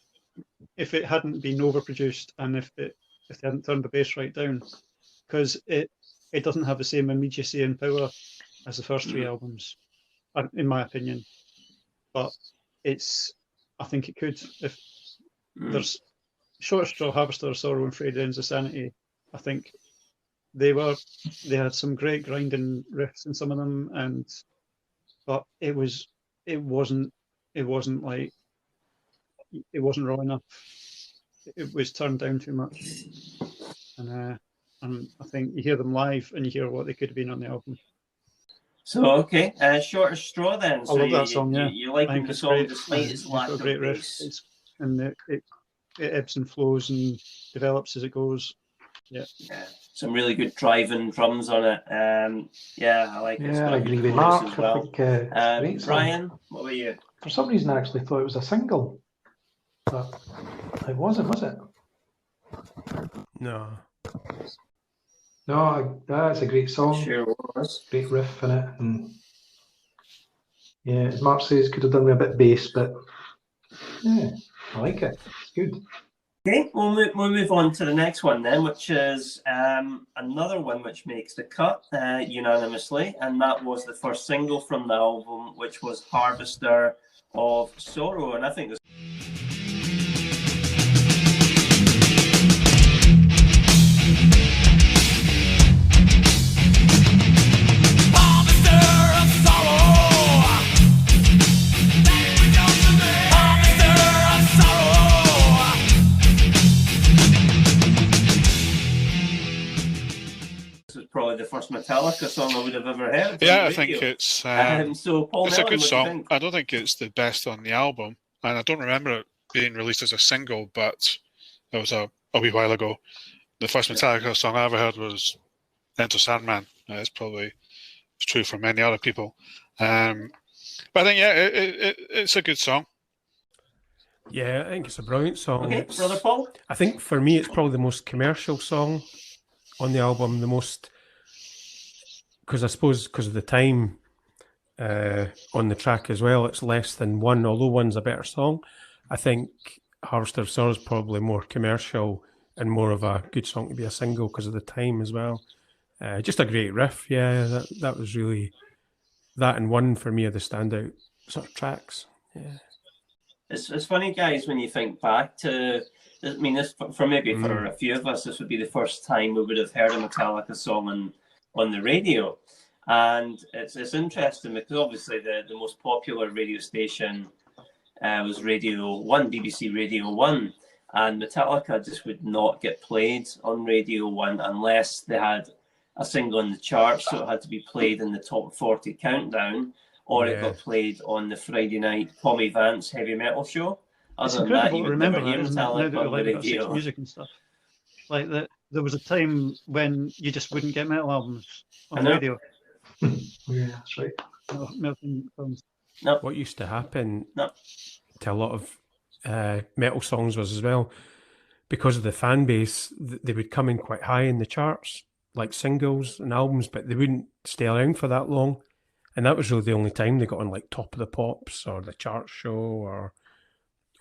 if it hadn't been overproduced, and if they hadn't turned the bass right down, because it doesn't have the same immediacy and power as the first three albums, in my opinion. But I think it could. If there's Short Straw, Harvester, Sorrow, and Frayed Ends of Sanity, I think they had some great grinding riffs in some of them, but it wasn't raw enough. It was turned down too much, and I think you hear them live and you hear what they could have been on the album. So okay, Short Straw then. I love that song. Yeah, you liking the song despite its lack of great bass. And it ebbs and flows and develops as it goes. Yeah, some really good driving drums on it. Yeah, I like it. Yeah, I agree with Mark. As well. I think, Bryan, what about you? For some reason, I actually thought it was a single, but it wasn't, was it? No. No, that's a great song. Sure was. Great riff in it, and yeah, as Mark says, could have done with a bit of bass, but yeah, I like it. It's good. Okay, we'll move on to the next one then, which is another one which makes the cut unanimously, and that was the first single from the album, which was Harvester of Sorrow, and I think this. Probably the first Metallica song I would have ever heard. Yeah, I think it's so Paul it's Mellon, a good what do you song. think? I don't think it's the best on the album, and I don't remember it being released as a single, but it was a wee while ago. The first Metallica song I ever heard was Enter Sandman. It's probably true for many other people. But I think, yeah, it's a good song. Yeah, I think it's a brilliant song. Okay, Brother Paul? I think for me, it's probably the most commercial song on the album, the most, because I suppose because of the time on the track as well, it's less than one, although one's a better song. I think Harvester of Sorrow is probably more commercial and more of a good song to be a single because of the time as well. Just a great riff, yeah. That was really, that and one for me are the standout sort of tracks. Yeah, it's funny, guys, when you think back to. I mean, this for a few of us, this would be the first time we would have heard a Metallica song on the radio, and it's interesting because obviously the most popular radio station was Radio 1, BBC Radio 1, and Metallica just would not get played on Radio 1 unless they had a single in the charts, so it had to be played in the top 40 countdown, or it got played on the Friday night Tommy Vance heavy metal show. It's incredible to remember that, isn't it? Now that we like about Six Music and stuff. Like there was a time when you just wouldn't get metal albums on the radio. Yeah, that's right. No. What used to happen to a lot of metal songs was as well, because of the fan base, they would come in quite high in the charts, like singles and albums, but they wouldn't stay around for that long. And that was really the only time they got on like Top of the Pops or the chart show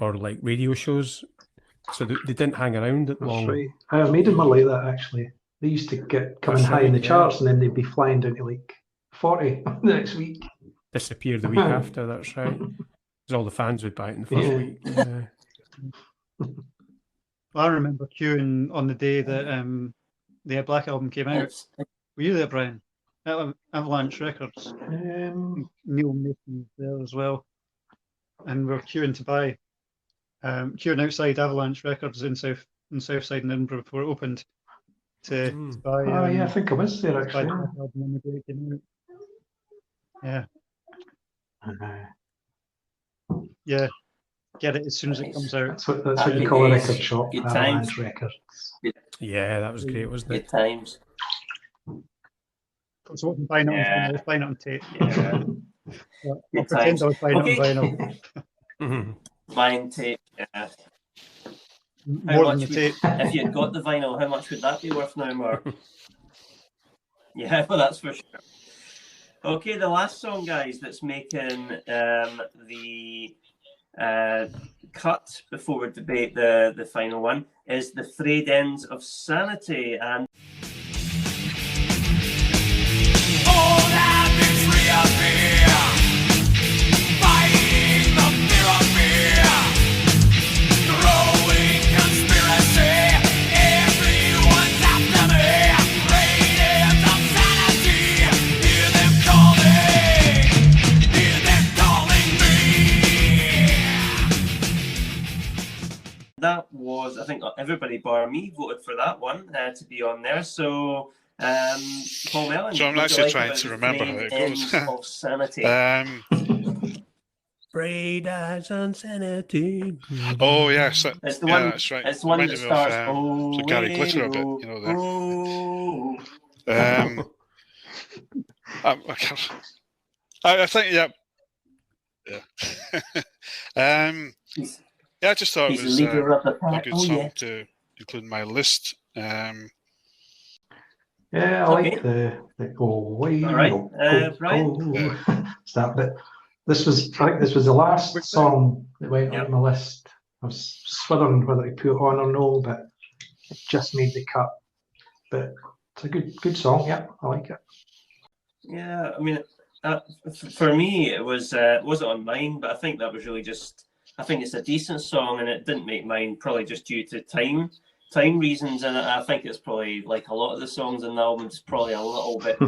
or like radio shows. So they didn't hang around that long. That's right. Iron Maiden were like that, actually. They used to come in high in the charts and then they'd be flying down to like 40 the next week. Disappear the week after, that's right. Because all the fans would buy it in the first week. Yeah. Well, I remember queuing on the day that the Black Album came out. Were you there, Bryan? Avalanche Records. Neil Mason there as well. And we're queuing to buy. Queuing outside Avalanche Records in Southside in Edinburgh before it opened to buy. Yeah, I think I was there actually. Yeah. Yeah. Get it as soon as it comes out. That's what you call a record shop. Good Avalanche times. Records. Yeah, that was great, wasn't it? Good times. So I wasn't buying it I was buying it on tape. Yeah. I'll pretend I was buying it on vinyl. Buying tape, yeah. More than the tape. If you had got the vinyl, how much would that be worth now, Mark? Yeah, well, that's for sure. Okay, the last song, guys, that's making the cut before we debate the final one is The Frayed Ends of Sanity. And That was, I think, everybody bar me voted for that one to be on there. So, Paul Mellon, So I'm would you actually like trying about to the remember how frayed it goes. ends of sanity? Frayed eyes on sanity. Oh yes, It's the yeah, one. that's right. It's the one that Reminded me of starts. so Gary Glitter a bit, you know that. I think, yeah. Yeah, I just thought it He's was the leader of the a pack. good Oh, song yeah. to include in my list. Yeah, I like the way. All right, Bryan. It's that bit. I think this was the last song that went on my list. I was swithering whether to put it on or no, but it just made the cut. But it's a good song. Yeah, I like it. Yeah, I mean, for me, it wasn't on mine, but I think that was really just. I think it's a decent song, and it didn't make mine probably just due to time reasons, and I think it's probably like a lot of the songs in the album. It's probably a little bit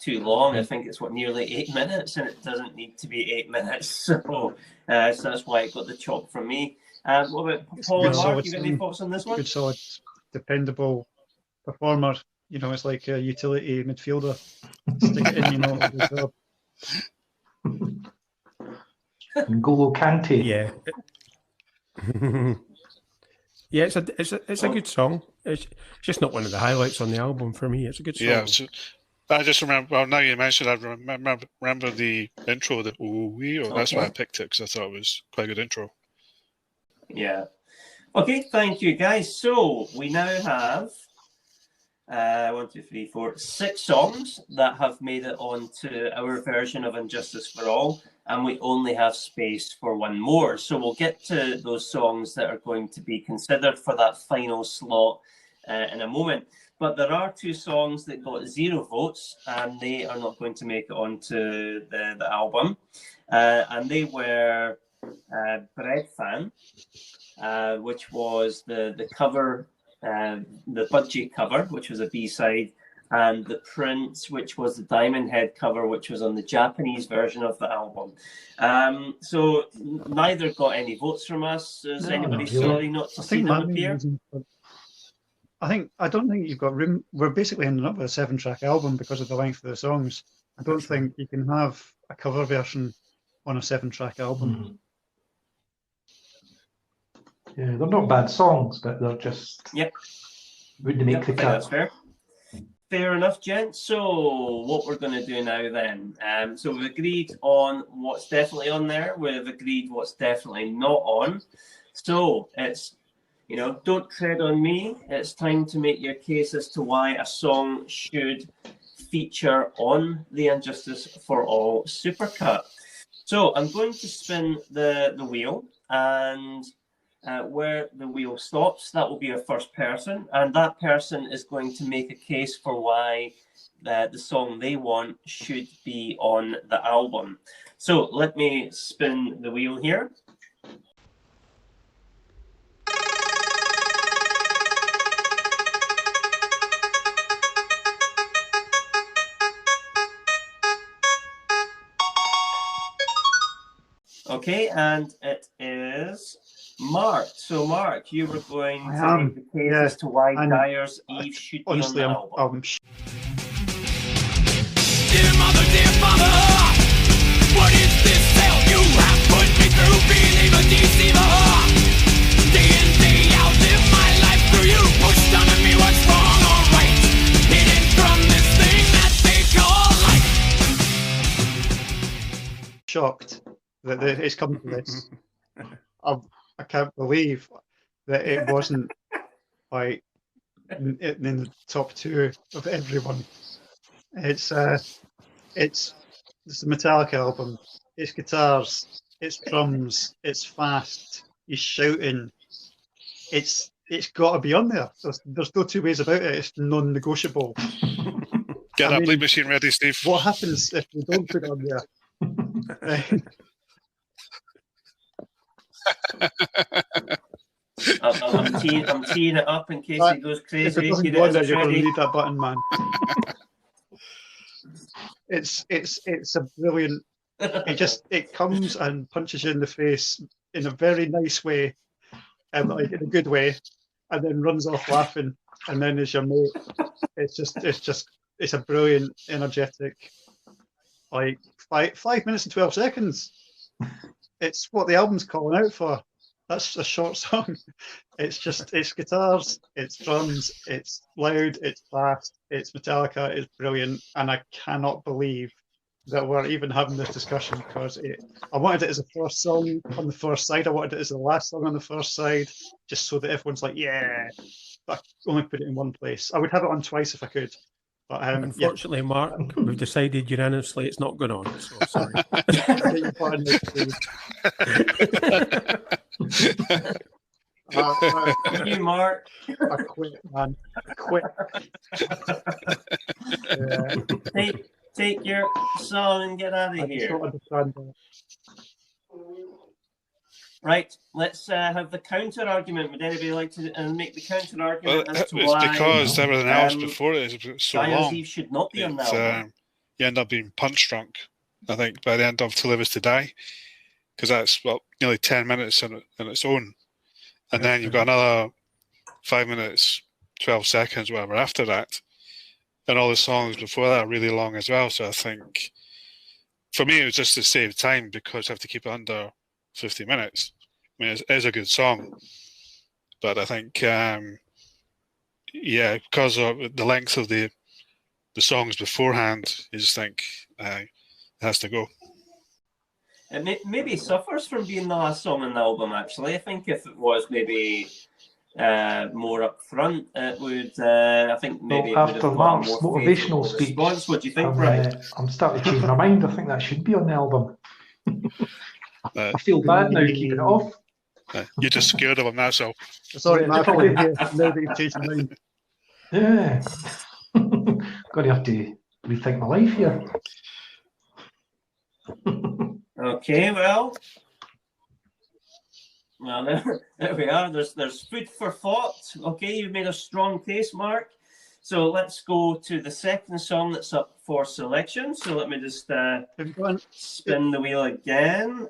too long. I think it's nearly 8 minutes, and it doesn't need to be 8 minutes. So that's why it got the chop from me. What about Paul and Mark? You got any thoughts on this one? Good, solid, dependable performer. You know, it's like a utility midfielder. Stick it in, you know. N'Golo Kante. Yeah. Yeah, it's a good song. It's just not one of the highlights on the album for me. It's a good song. Yeah, so I just remember. Well, now you mentioned, I remember the intro, the ooh wee. That's why I picked it, because I thought it was quite a good intro. Yeah. Okay, thank you, guys. So we now have 6 songs that have made it onto our version of Injustice for All, and we only have space for one more. So we'll get to those songs that are going to be considered for that final slot in a moment. But there are 2 songs that got 0 votes, and they are not going to make it onto the album. And they were Bread Fan, which was the cover, the Budgie cover, which was a B-side, and the Prince, which was the Diamond Head cover, which was on the Japanese version of the album. So neither got any votes from us. Is anybody sorry not to see them appear? I don't think you've got room. We're basically ending up with a 7-track album because of the length of the songs. I don't think you can have a cover version on a 7-track album. Yeah, they're not bad songs, but they're just wouldn't make the cut. That's fair. Fair enough, gents. So what we're going to do now then? So we've agreed on what's definitely on there. We've agreed what's definitely not on. So it's, don't tread on me. It's time to make your case as to why a song should feature on the Injustice for All Supercut. So I'm going to spin the wheel, and where the wheel stops, that will be a first person, and that person is going to make a case for why the song they want should be on the album. So let me spin the wheel here. Okay, and it is Mark. So, Mark, you were going to make the case as to why Dyers Eve should be on the album. Dear mother, what is this hell you have put me through? Being a deceiver, day in, day out, live my life through you. Pushed on me what's wrong or right, hidden from this thing that they call life. Shocked that it's come to this. I can't believe that it wasn't like in the top 2 of everyone. It's the Metallica album. It's guitars, it's drums, it's fast, he's shouting. It's got to be on there. There's no 2 ways about it. It's non-negotiable. Get that bleed machine ready, Steve. What happens if we don't put it on there? I'm teeing it up in case he goes crazy. If it doesn't go on there, you're going to need that button, man. It's a brilliant. It comes and punches you in the face in a very nice way, like in a good way, and then runs off laughing, and then is your mate. It's a brilliant, energetic, like 5 minutes and 12 seconds. It's what the album's calling out for. That's a short song. It's guitars, it's drums, it's loud, it's fast, it's Metallica, it's brilliant, and I cannot believe that we're even having this discussion because I wanted it as a first song on the first side. I wanted it as the last song on the first side, just so that everyone's like, yeah. But I only put it in one place. I would have it on twice if I could. But unfortunately, yeah. Mark, we've decided unanimously it's not going on. So sorry. You, Mark. I quit, man. I quit. Take your song and get out of here. I don't understand that. Right, let's have the counter argument. Would anybody like to make the counter argument? Well, it's because everything else before it is so Dyers long. Eve should not be on the album. You end up being punch drunk, I think, by the end of To Live Is To Die, because that's nearly 10 minutes on its own. And then you've got another 5 minutes, 12 seconds, whatever, after that. And all the songs before that are really long as well. So I think, for me, it was just to save time because I have to keep it under 50 minutes. I mean, it is a good song. But I think, because of the length of the songs beforehand, you just think it has to go. It maybe suffers from being the last song on the album, actually. I think if it was maybe more up front, it would, I think maybe well, after Mark's motivational speech, response. What do you think, Bryan? I'm starting to change my mind. I think that should be on the album. I feel bad now keeping it off. You're just scared of him, that's all. Sorry, Mark, now that you've changed your mind. Yeah. Going to have to rethink my life here. Okay, well, there we are. There's food for thought. Okay, you've made a strong case, Mark. So let's go to the second song that's up for selection. So let me just spin the wheel again.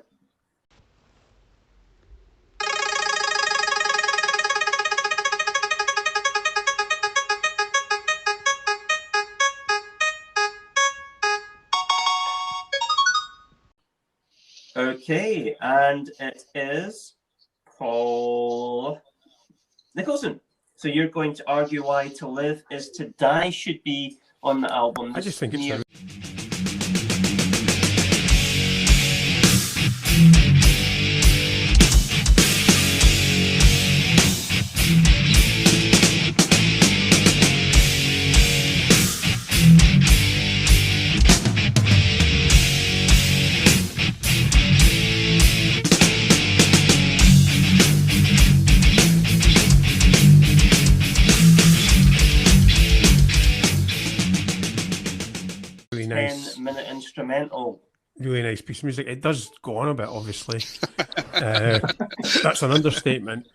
Okay, and it is Paul Nicholson. So you're going to argue why To Live Is To Die should be on the album. I just think it's really nice. 10-minute instrumental. Really nice piece of music. It does go on a bit, obviously. That's an understatement.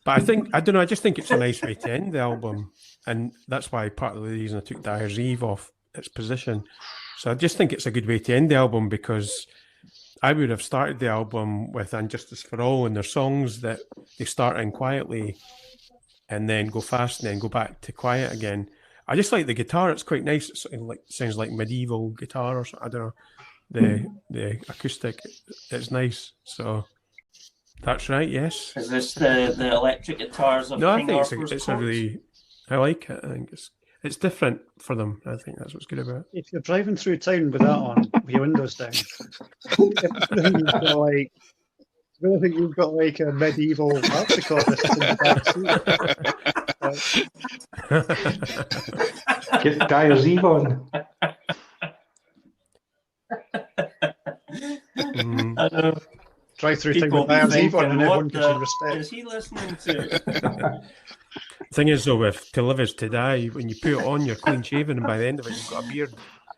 But I don't know, I just think it's a nice way to end the album. And that's why part of the reason I took Dyers Eve off its position. So I just think it's a good way to end the album because I would have started the album with And Justice for All, and their songs that they start in quietly and then go fast and then go back to quiet again. I just like the guitar. It's quite nice. It sounds like medieval guitar or something. I don't know. The acoustic, it's nice. So that's right. Yes. Is this the electric guitars of No, King I think Arthur's it's Court? I like it. I think it's different for them. I think that's what's good about it. If you're driving through town with that on, with your windows down, I really think you've got like a medieval harpsichordist in the back seat. Get Dyers Eve on. Drive through town with Dyers Eve on, and everyone gives you respect. Is he listening to? The thing is, though, with To Live Is To Die, when you put it on, you're clean shaven, and by the end of it, you've got a beard.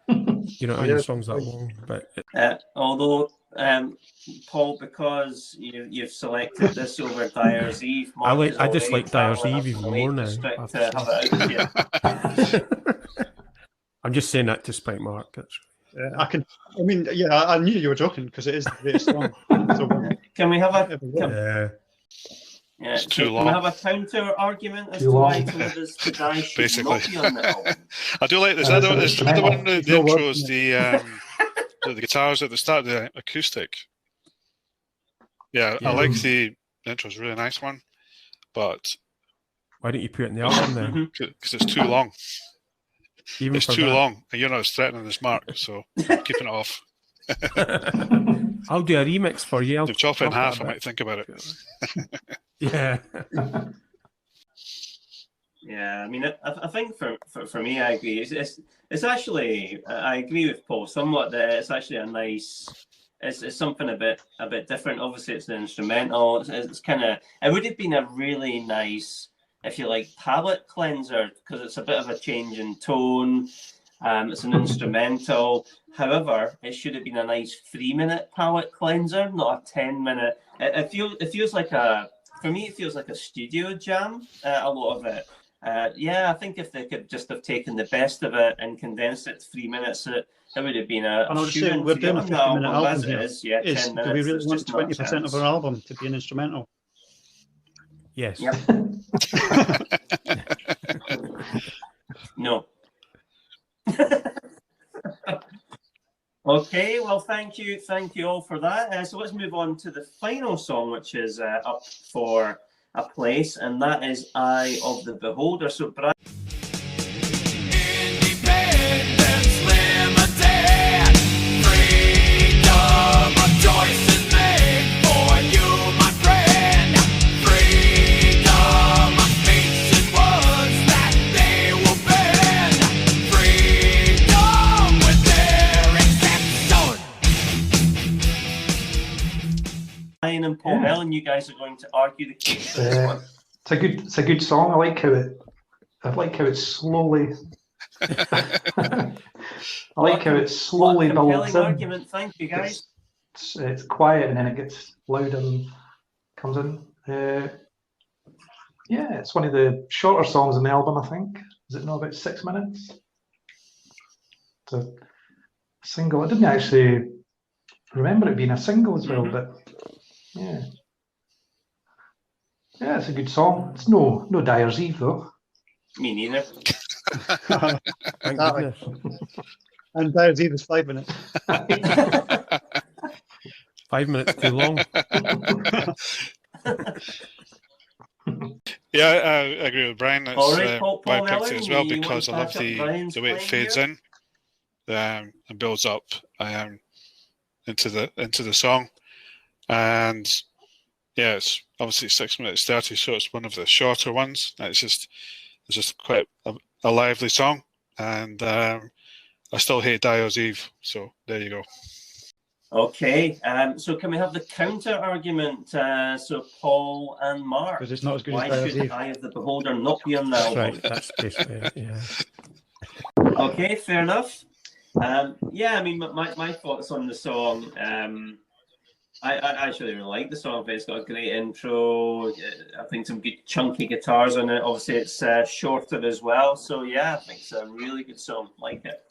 You know, the song's that long. But Although, Paul, because you've selected this over Dyers Eve, I dislike Dyers Eve even more now. I'm just saying that to spite Mark. That's I knew you were joking because it is the greatest song. So, can we have It's so too can long. we have a counter argument as Too to why long. To Live Is To Die should Basically. not be on the album? I do like this. It's an Is the one instrumental. the no word intros, in the guitars at the start, the acoustic. Yeah, I Yeah. like the intro's a really nice one, but Why don't you put it in the album then? because it's too long. Even It's for too that. long, and you're not as threatening as Mark, so I'm keeping it off. I'll do a remix for you. I'll If chop it in chop half, a I bit. might think about it. Yeah. Yeah, I mean, I think for me, I agree. It's actually, I agree with Paul somewhat that it's actually a nice. It's something a bit different. Obviously, it's an instrumental. It's kind of. It would have been a really nice, if you like, palate cleanser because it's a bit of a change in tone. It's an instrumental. However, it should have been a nice 3-minute palate cleanser, not a 10-minute. It feels like for me, it feels like a studio jam. A lot of it. Yeah, I think if they could just have taken the best of it and condensed it to 3 minutes, it would have been And I would say we're doing a 50-minute album here. Yeah, 10 minutes. Do we really there's want just not a 20% of chance. our album to be an instrumental? Yes. Yep. No. Okay, well, thank you all for that. So let's move on to the final song, which is up for a place, and that is "Eye of the Beholder." So, Bryan. Independence limited, freedom of choice is made for you, my friend. Freedom of speech and words that they will bend. Freedom with their exception. Bryan and Paul Mellon, you guys are going to argue the case for this one. It's a good song. I like how it slowly. I like how it slowly What a compelling builds in. argument. Thank you, guys. It's quiet and then it gets louder and comes in. Yeah, it's one of the shorter songs on the album, I think. Is it not about 6 minutes? It's a single. I didn't actually remember it being a single as well, but yeah. Yeah, it's a good song. It's no Dyers Eve though. Me neither. Thank Exactly. goodness. And Dyers Eve is 5 minutes. 5 minutes too long. Yeah, I agree with Brian. That's All right, Paul why I picked it as well, Mellon, because you I want love to patch up Brian's the way it playing fades here? in and builds up into the song. And yeah, it's obviously 6 minutes 30, so it's one of the shorter ones. It's just quite a lively song, and I still hate Dyers Eve, so there you go. Okay, so can we have the counter argument? So Paul and Mark, Because it's not as good why as Dyers should Eve. Eye of the Beholder not be on the That's album? right. That's basically it. Yeah. Okay, fair enough. Yeah, I mean, my thoughts on the song. I actually really like the song. It's got a great intro. I think some good chunky guitars on it. Obviously, it's shorter as well. So yeah, I think it's a really good song. Like it.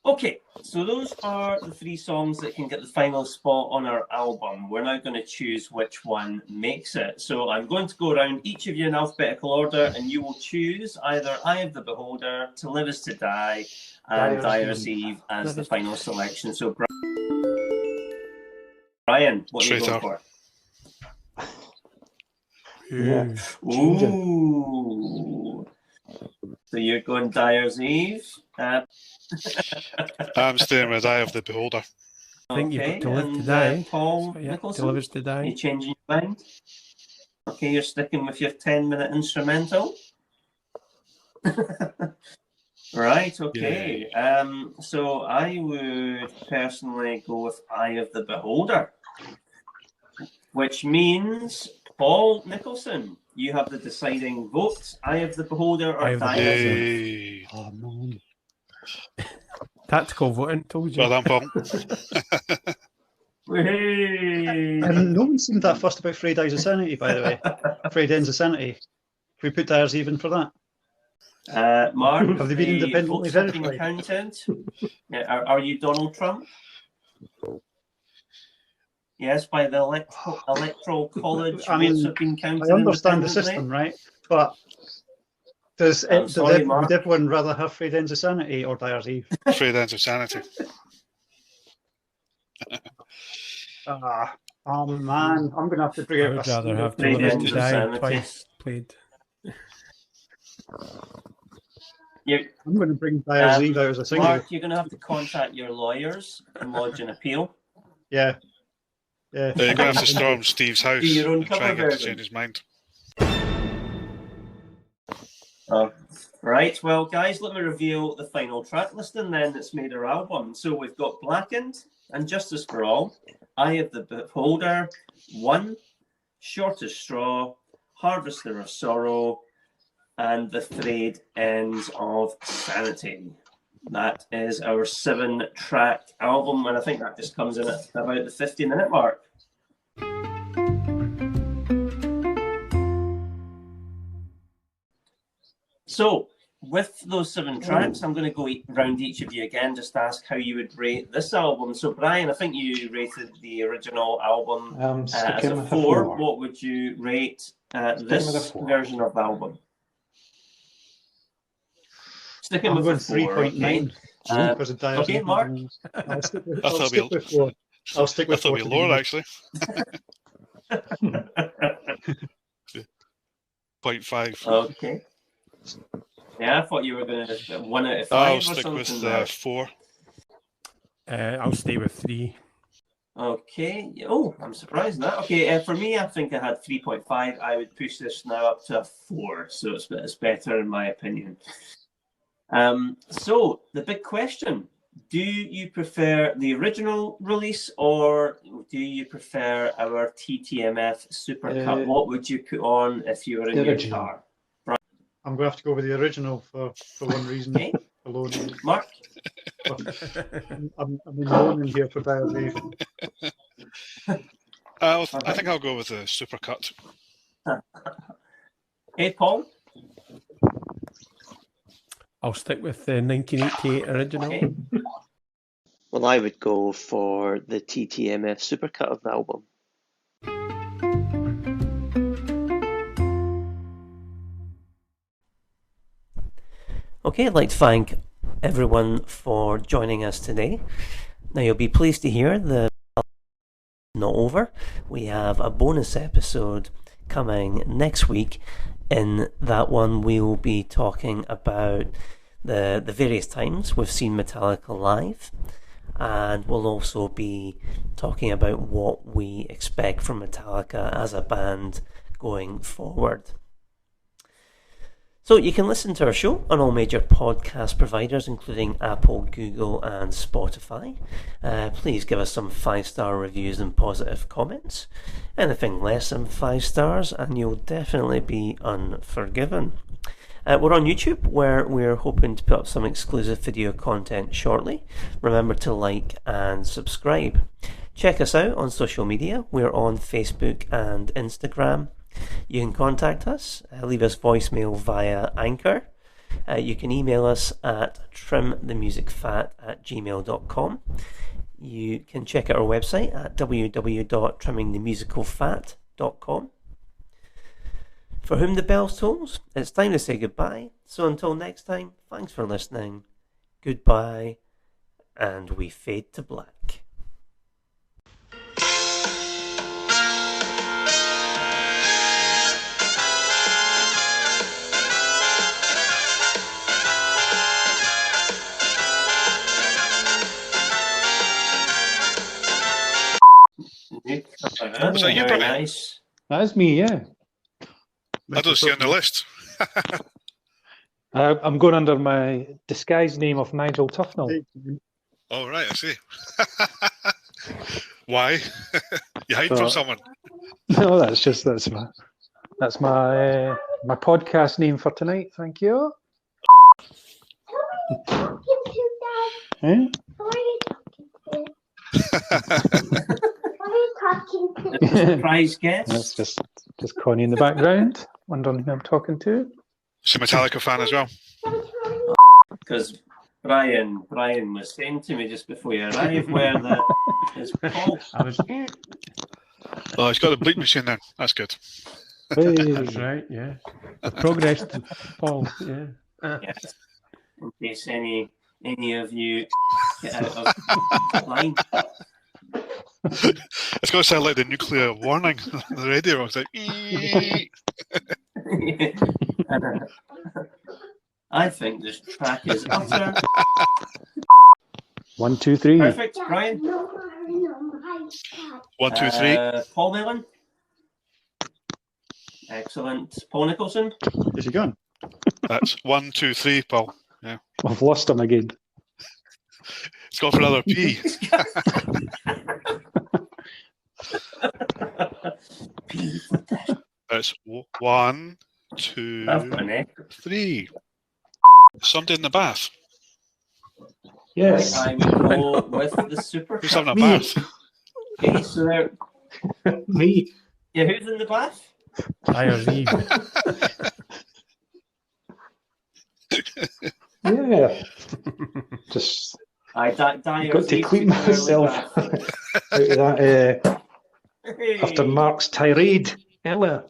Okay, so those are the 3 songs that can get the final spot on our album. We're now going to choose which one makes it. So I'm going to go around each of you in alphabetical order, and you will choose either Eye of the Beholder, To Live Is To Die, and Dyers Eve as the final selection. So Bryan, what are you going for? Yeah. Ooh. So you're going Dyers Eve? I'm staying with Eye of the Beholder. I think Okay, you've got To Live and, To Die. Paul So, yeah, Nicholson? To Live Is To Are Die. you changing your mind? Okay, you're sticking with your 10-minute instrumental? Right, okay. So I would personally go with Eye of the Beholder, which means, Paul Nicholson, you have the deciding vote. Eye of the Beholder Eye or of the Dyers Beholder. Eve? Oh, man. Tactical voting, told you. Well done, Paul. And no one seemed that fussed about Fried Eyes of Sanity, by the way. Fried Ends of Sanity. Can we put Dyers Eve in for that? Mark, Have they been the independently votes have been verified? counted. Are you Donald Trump? Yes, by the Electoral College. I mean, votes have been counted I understand the independently. system, right? But sorry, Mark. would everyone rather have Frayed Ends of Sanity or Dyers Eve? Frayed Ends of Sanity. Oh man, I'm gonna have to bring I out would a rather have Frayed Delivered Ends to of Die Sanity. twice played. I'm going to bring Dyers Eve out as a single. Mark, you're going to have to contact your lawyers and lodge an appeal. Yeah. Yeah. You're going to have to storm Steve's house Do your own and try cover and get him to version. change his mind. Right, well, guys, let me reveal the final track listing then that's made our album. So we've got Blackened and Justice for All, Eye of the Beholder, One, Short as Straw, Harvester of Sorrow, and The Frayed Ends of Sanity. That is our 7-track album, and I think that just comes in at about the 50-minute mark. So, with those 7 tracks, I'm going to go round each of you again, just to ask how you would rate this album. So, Bryan, I think you rated the original album as a 4. What would you rate this version of the album? Sticking with 3.9. Because of Dyers okay, Eve. Mark. I'll stick with 4. I'll stick with 4. I thought we lower, actually. 0.5. Okay. Yeah, I thought you were going to 1 out of 5 I'll or stick something. with 4. I'll stay with 3. Okay. Oh, I'm surprised at that. Okay, for me, I think I had 3.5. I would push this now up to a 4, so it's better in my opinion. So the big question: do you prefer the original release or do you prefer our TTMF Supercut? What would you put on if you were in your car? Bryan? I'm going to have to go with the original for one reason alone. Mark? I'm alone in here for Dyers Eve. I think I'll go with the Supercut. Hey, Paul? I'll stick with the 1988 original. Okay. Well, I would go for the TTMF Supercut of the album. Okay, I'd like to thank everyone for joining us today. Now, you'll be pleased to hear the not over. We have a bonus episode coming next week. In that one, we will be talking about the various times we've seen Metallica live, and we'll also be talking about what we expect from Metallica as a band going forward. So you can listen to our show on all major podcast providers, including Apple, Google and Spotify. Please give us some 5-star reviews and positive comments. Anything less than 5 stars and you'll definitely be unforgiven. We're on YouTube, where we're hoping to put up some exclusive video content shortly. Remember to like and subscribe. Check us out on social media. We're on Facebook and Instagram. You can contact us, leave us voicemail via Anchor. You can email us at trimthemusicfat@gmail.com. You can check out our website at www.trimmingthemusicalfat.com. For whom the bell tolls, it's time to say goodbye. So until next time, thanks for listening. Goodbye, and we fade to black. Was that you, Very Bryan? nice. That's me, yeah. I don't see you on the list. I'm going under my disguised name of Nigel Tufnell. Oh, right, I see. Why? You hide from someone? No, that's my podcast name for tonight. Thank you. Surprise guest. That's just Connie in the background, wondering who I'm talking to. She's a Metallica fan as well. Because Bryan was saying to me just before you arrived where the is Paul. I was. Oh, he's got a bleep machine then. That's good. That's right. Yeah. The progress, Paul. Yeah. Yes. In case any of you get out of line. It's got to sound like the nuclear warning on the radio. It's like, "Eeeeee." I think this track is utter. 1, 2, 3. Perfect, Bryan. 1, 2, 3. Paul Mellon. Excellent. Paul Nicholson. Is he gone? That's 1, 2, 3, Paul. Yeah. I've lost him again. It's gone for another P. That's 1, 2, 3. Somebody in the bath. Yes. I would go with the Supercut. Who's having a bath? Okay, so there. Me. Yeah, who's in the bath? Dyers Eve. Yeah. Just Dyers got to Eve clean took an early myself bath. out of that Hey. after Mark's tirade earlier.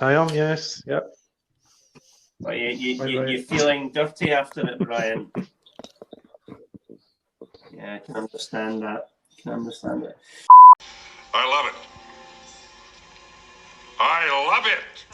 I am, yes. Yep. Well, Right. you're feeling dirty after it, Bryan. Yeah, I can understand that. I I love it. I love it.